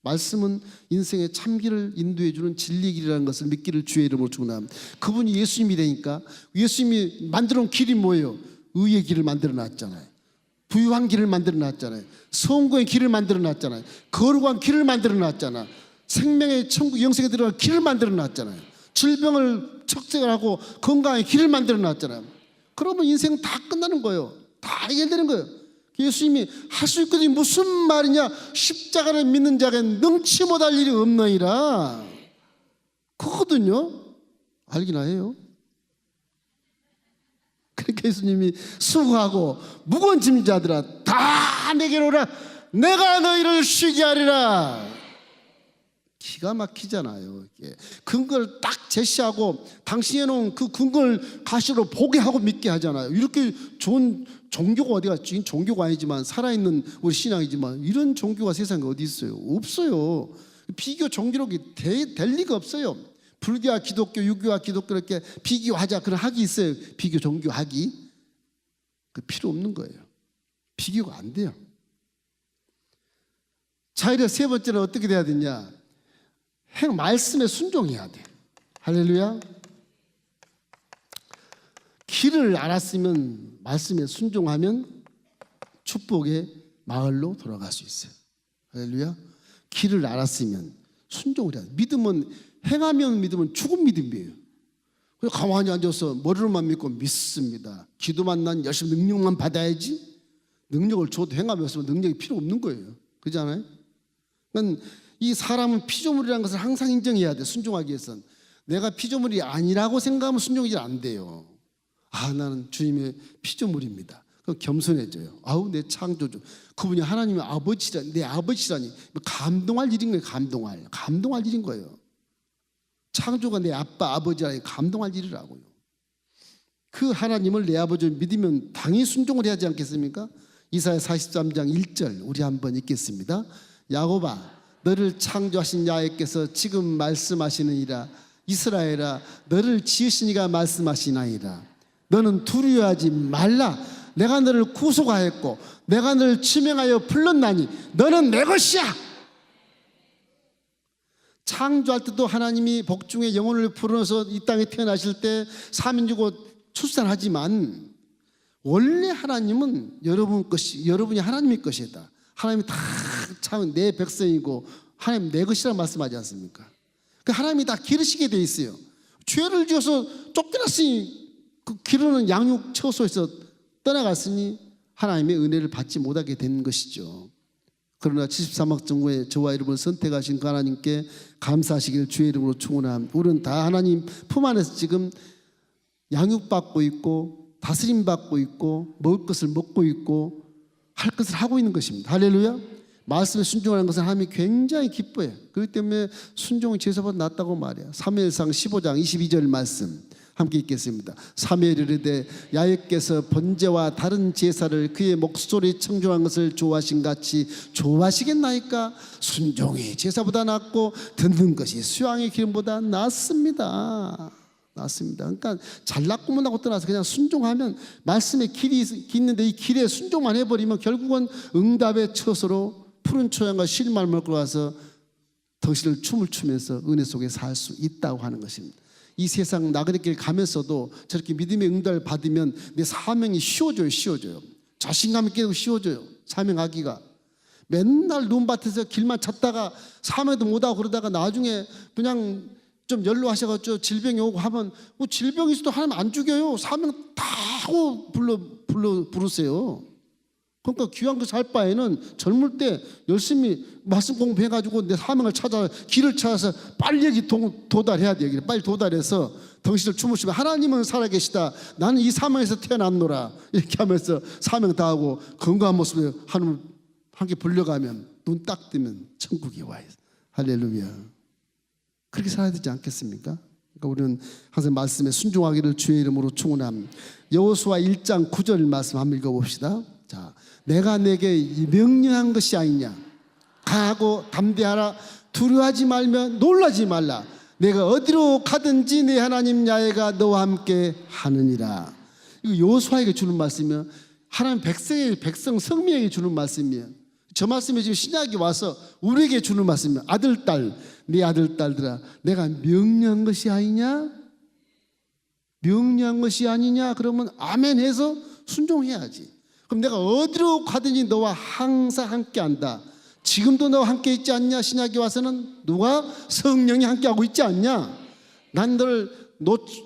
말씀은 인생의 참길을 인도해주는 진리길이라는 것을 믿기를 주의 이름으로 축원합니다. 그분이 예수님이라니까. 예수님이 만들어놓은 길이 뭐예요? 의의 길을 만들어놨잖아요. 부유한 길을 만들어놨잖아요. 성공의 길을 만들어놨잖아요. 거룩한 길을 만들어놨잖아. 생명의 천국 영생에 들어갈 길을 만들어놨잖아요. 질병을 척색을 하고 건강의 길을 만들어놨잖아요. 그러면 인생 다 끝나는 거예요. 다 해결되는 거예요. 예수님이 할 수 있거든요. 무슨 말이냐? 십자가를 믿는 자에게 능치 못할 일이 없느니라. 그거거든요. 알기나 해요. 그러니까 예수님이 수고하고 무거운 짐 자들아 다 내게로 오라. 내가 너희를 쉬게 하리라. 기가 막히잖아요. 근거를 딱 제시하고 당신이 해놓은 그 근거를 가시로 보게 하고 믿게 하잖아요. 이렇게 좋은 종교가 어디 갔지? 종교가 아니지만 살아있는 우리 신앙이지만 이런 종교가 세상에 어디 있어요? 없어요. 비교 종교력이 될 리가 없어요. 불교와 기독교, 유교와 기독교 이렇게 비교하자 그런 학이 있어요. 비교 종교 학이. 그 필요 없는 거예요. 비교가 안 돼요. 자, 이래 세 번째는 어떻게 돼야 되냐? 말씀에 순종해야 돼. 할렐루야. 길을 알았으면 말씀에 순종하면 축복의 마을로 돌아갈 수 있어요. 할렐루야. 길을 알았으면 순종을 해야 돼. 믿음은 행하면 믿음은 죽은 믿음이에요. 그래서 가만히 앉아서 머리로만 믿고 믿습니다. 기도만 난 열심히 능력만 받아야지. 능력을 줘도 행하면 없으면 능력이 필요 없는 거예요. 그렇잖아요? 그러니까 이 사람은 피조물이라는 것을 항상 인정해야 돼. 순종하기 위해서는. 내가 피조물이 아니라고 생각하면 순종이 잘 안 돼요. 아, 나는 주님의 피조물입니다. 그럼 겸손해져요. 아우, 내 창조주. 그분이 하나님의 아버지라니, 내 아버지라니. 감동할 일인 거예요. 감동할 일인 거예요. 창조가 내 아빠, 아버지라니 감동할 일이라고요. 그 하나님을 내 아버지를 믿으면 당연히 순종을 해야 하지 않겠습니까? 이사야 43장 1절 우리 한번 읽겠습니다. 야곱아 너를 창조하신 야훼께서 지금 말씀하시느니라. 이스라엘아 너를 지으신 이가 말씀하시나이다. 너는 두려워하지 말라. 내가 너를 구속하였고 내가 너를 지명하여 불렀나니 너는 내 것이야. 창조할 때도 하나님이 복중에 영혼을 불어서 이 땅에 태어나실 때 3인 주고 출산하지만 원래 하나님은 여러분이 하나님의 것이다. 하나님이 다 참 내 백성이고 하나님 내 것이라 말씀하지 않습니까? 그 하나님이 다 기르시게 돼 있어요. 죄를 지어서 쫓겨났으니 그 기르는 양육 처소에서 떠나갔으니 하나님의 은혜를 받지 못하게 된 것이죠. 그러나 73억 정도의 저와 여러분을 선택하신 그 하나님께 감사하시길 주의 이름으로 축원합니다. 우리는 다 하나님 품 안에서 지금 양육받고 있고 다스림받고 있고 먹을 것을 먹고 있고 할 것을 하고 있는 것입니다. 할렐루야. 말씀에 순종하는 것은 하나님이 굉장히 기뻐해요. 그렇기 때문에 순종이 제사보다 낫다고 말해요. 사무엘상 15장 22절 말씀 함께 읽겠습니다. 사무엘이 이르되 야훼께서 번제와 다른 제사를 그의 목소리 청종한 것을 좋아하신 같이 좋아하시겠나이까? 순종이 제사보다 낫고 듣는 것이 수양의 기름보다 낫습니다. 그러니까 잘났고 못하고 떠나서 그냥 순종하면 말씀의 길이 있는데 이 길에 순종만 해버리면 결국은 응답의 처소로 푸른 초장과 실말을 끌고 와서 덩실을 춤을 추면서 은혜 속에 살 수 있다고 하는 것입니다. 이 세상 나그네 길 가면서도 저렇게 믿음의 응답을 받으면 내 사명이 쉬워져요. 자신감 있게 쉬워져요. 사명하기가. 맨날 눈밭에서 길만 찾다가 사명도 못하고 그러다가 나중에 그냥 좀 연로하셔가지고 질병이 오고 하면 뭐 질병이 있어도 하나님 안 죽여요. 사명 다 하고 부르세요. 그러니까 귀한 거 살 바에는 젊을 때 열심히 말씀 공부해가지고 내 사명을 찾아 길을 찾아서 빨리 여기 도달해야 돼요. 빨리 도달해서 덩실을 춤을 추면 하나님은 살아계시다. 나는 이 사명에서 태어났노라. 이렇게 하면서 사명 다하고 건강한 모습으로 하나님 함께 불려가면 눈 딱 뜨면 천국이 와 있어. 할렐루야. 그렇게 살아야 되지 않겠습니까? 그러니까 우리는 항상 말씀에 순종하기를 주의 이름으로 축원합니다. 여호수아 1장 9절 말씀 한번 읽어봅시다. 자, 내가 내게 명령한 것이 아니냐. 강하고 담대하라. 두려워하지 말며 놀라지 말라. 내가 어디로 가든지 내 하나님 야훼가 너와 함께 하느니라. 이거 여호수아에게 주는 말씀이에요. 하나님 백성 성민에게 주는 말씀이에요. 저 말씀이 지금 신약이 와서 우리에게 주는 말씀이에요. 아들, 딸, 네 아들, 딸들아, 내가 명령한 것이 아니냐? 명령한 것이 아니냐? 그러면 아멘 해서 순종해야지. 그럼 내가 어디로 가든지 너와 항상 함께한다. 지금도 너와 함께 있지 않냐? 신약이 와서는 누가? 성령이 함께하고 있지 않냐? 난 너를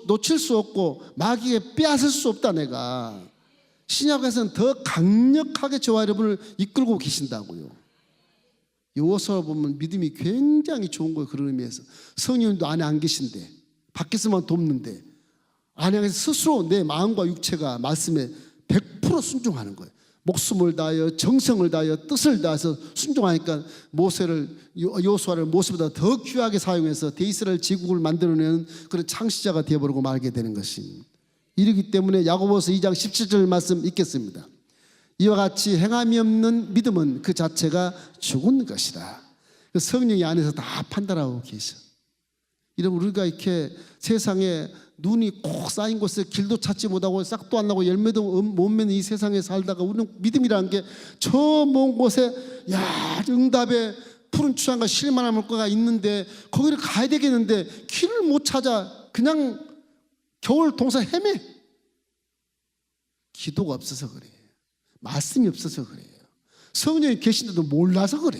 놓칠 수 없고 마귀에 빼앗을 수 없다. 내가 신약에서는 더 강력하게 저와 여러분을 이끌고 계신다고요. 여호수아 보면 믿음이 굉장히 좋은 거예요. 그런 의미에서 성령님도 안에 안 계신데 밖에서만 돕는데 안에 스스로 내 마음과 육체가 말씀에 100% 순종하는 거예요. 목숨을 다하여 정성을 다하여 뜻을 다해서 순종하니까 여호수아를 모세보다 더 귀하게 사용해서 대이스라엘 제국을 만들어내는 그런 창시자가 되어버리고 말게 되는 것입니다. 이르기 때문에 야고보서 2장 17절 말씀 읽겠습니다. 이와 같이 행함이 없는 믿음은 그 자체가 죽은 것이다. 성령이 안에서 다 판단하고 계셔. 이러면 우리가 이렇게 세상에 눈이 꼭 쌓인 곳에 길도 찾지 못하고 싹도 안 나고 열매도 못 맺는 이 세상에 살다가 우리는 믿음이라는 게 저 먼 곳에 응답의 푸른 추장과 실만한 물가가 있는데 거기를 가야 되겠는데 길을 못 찾아 그냥 겨울 동산 헤매. 기도가 없어서 그래. 말씀이 없어서 그래요. 성령이 계신데도 몰라서 그래.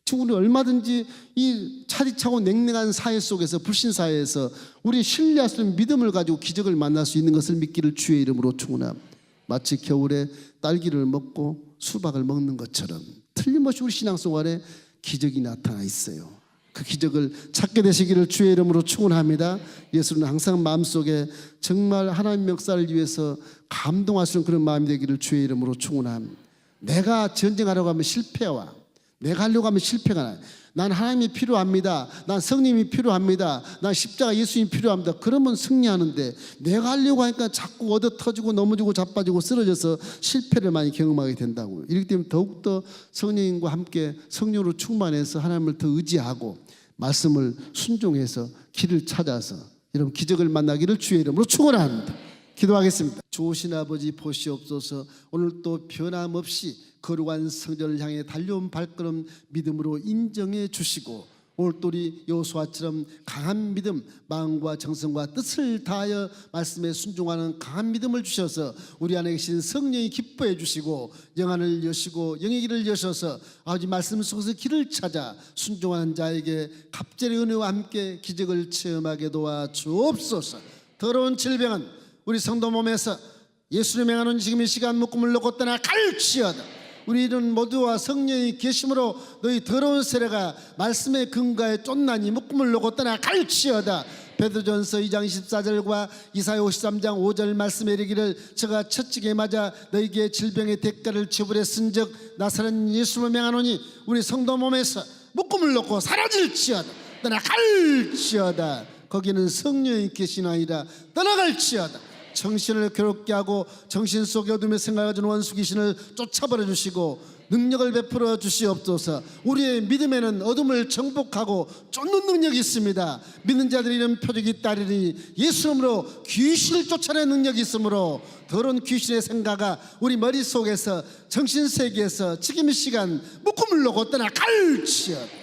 지금 우리 얼마든지 이 차디차고 냉랭한 사회 속에서 불신 사회에서 우리 신뢰할 수 있는 믿음을 가지고 기적을 만날 수 있는 것을 믿기를 주의 이름으로 축원합니다. 마치 겨울에 딸기를 먹고 수박을 먹는 것처럼 틀림없이 우리 신앙생활에 기적이 나타나 있어요. 그 기적을 찾게 되시기를 주의 이름으로 축원합니다. 예수는 항상 마음속에 정말 하나님 역사를 위해서 감동하시는 그런 마음이 되기를 주의 이름으로 축원합니다. 내가 전쟁하려고 하면 실패와 내가 하려고 하면 실패가 나요. 난 하나님이 필요합니다. 난 성령이 필요합니다. 난 십자가 예수님이 필요합니다. 그러면 승리하는데 내가 하려고 하니까 자꾸 얻어 터지고 넘어지고 자빠지고 쓰러져서 실패를 많이 경험하게 된다고요. 이렇기 때문에 더욱더 성령님과 함께 성령으로 충만해서 하나님을 더 의지하고 말씀을 순종해서 길을 찾아서 여러분 기적을 만나기를 주의 이름으로 축원합니다. 기도하겠습니다. 좋으신 아버지 보시옵소서. 오늘 또 변함없이 거룩한 성전을 향해 달려온 발걸음 믿음으로 인정해 주시고 오늘 또 우리 여호수아처럼 강한 믿음, 마음과 정성과 뜻을 다하여 말씀에 순종하는 강한 믿음을 주셔서 우리 안에 계신 성령이 기뻐해 주시고 영안을 여시고 영의 길을 여셔서 아버지 말씀 속에서 길을 찾아 순종하는 자에게 갑절의 은혜와 함께 기적을 체험하게 도와 주옵소서. 더러운 질병은 우리 성도 몸에서 예수를 명하는 지금 이 시간 묶음을 놓고 떠나 갈지어다. 우리는 모두와 성령이 계심으로 너희 더러운 세례가 말씀의 근거에 쫓나니 묶음을 놓고 떠나 갈지어다. 베드로전서 2장 14절과 이사야 53장 5절 말씀에 이르기를 저가 첫찍에 맞아 너희에게 질병의 대가를 지불했은즉 나사렛 예수를 명하노니 우리 성도 몸에서 묶음을 놓고 사라질지어다. 떠나 갈지어다. 거기는 성령이 계시나이다. 떠나갈지어다. 정신을 괴롭게 하고 정신 속에 어둠의 생각을 가진 원수 귀신을 쫓아버려 주시고 능력을 베풀어 주시옵소서. 우리의 믿음에는 어둠을 정복하고 쫓는 능력이 있습니다. 믿는 자들이 이런 표적이 따르니 예수 이름으로 귀신을 쫓아내는 능력이 있으므로 더러운 귀신의 생각이 우리 머릿속에서 정신세계에서 지금 이 시간 묶음을 놓고 떠나 갈지어다.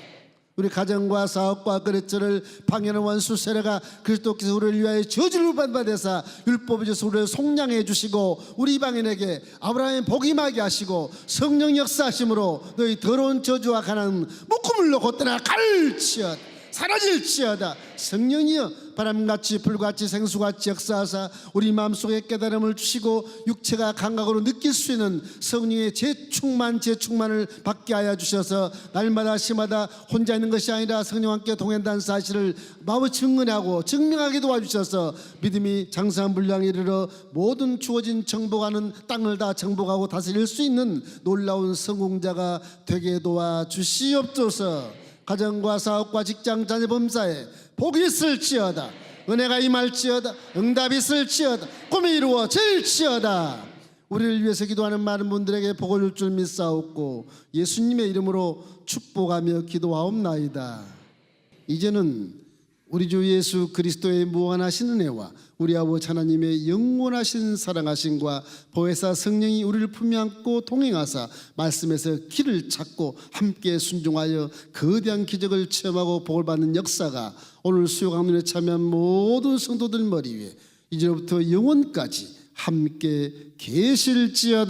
우리 가정과 사업과 거래처를 방해하는 원수 세례가 그리스도께서 우리를 위하여 저주를 받아서 율법을 주셔서 우리를 속량해 주시고 우리 이방인에게 아브라함의 복이 임하게 하시고 성령 역사하심으로 너희 더러운 저주와 가난 묶음을 놓고 떠나 갈지어다. 사라질지어다. 성령이여 바람같이 불같이 생수같이 역사하사 우리 마음속에 깨달음을 주시고 육체가 감각으로 느낄 수 있는 성령의 재충만을 받게 하여 주셔서 날마다 시마다 혼자 있는 것이 아니라 성령과 함께 동행한다는 사실을 마음을 증언하고 증명하게 도와주셔서 믿음이 장성한 분량에 이르러 모든 주어진 정복하는 땅을 다 정복하고 다스릴 수 있는 놀라운 성공자가 되게 도와주시옵소서. 가정과 사업과 직장 자녀 범사에 복이 있을지어다. 은혜가 임할지어다. 응답이 있을지어다. 꿈이 이루어질지어다. 우리를 위해서 기도하는 많은 분들에게 복을 줄 줄 믿사옵고 예수님의 이름으로 축복하며 기도하옵나이다. 이제는 우리 주 예수 그리스도의 무한하신 은혜와 우리 아버지 하나님의 영원하신 사랑하심과 보혜사 성령이 우리를 품에 안고 동행하사 말씀에서 길을 찾고 함께 순종하여 거대한 기적을 체험하고 복을 받는 역사가 오늘 수요강론에 참여한 모든 성도들 머리 위에 이제부터 영원까지 함께 계실지어다.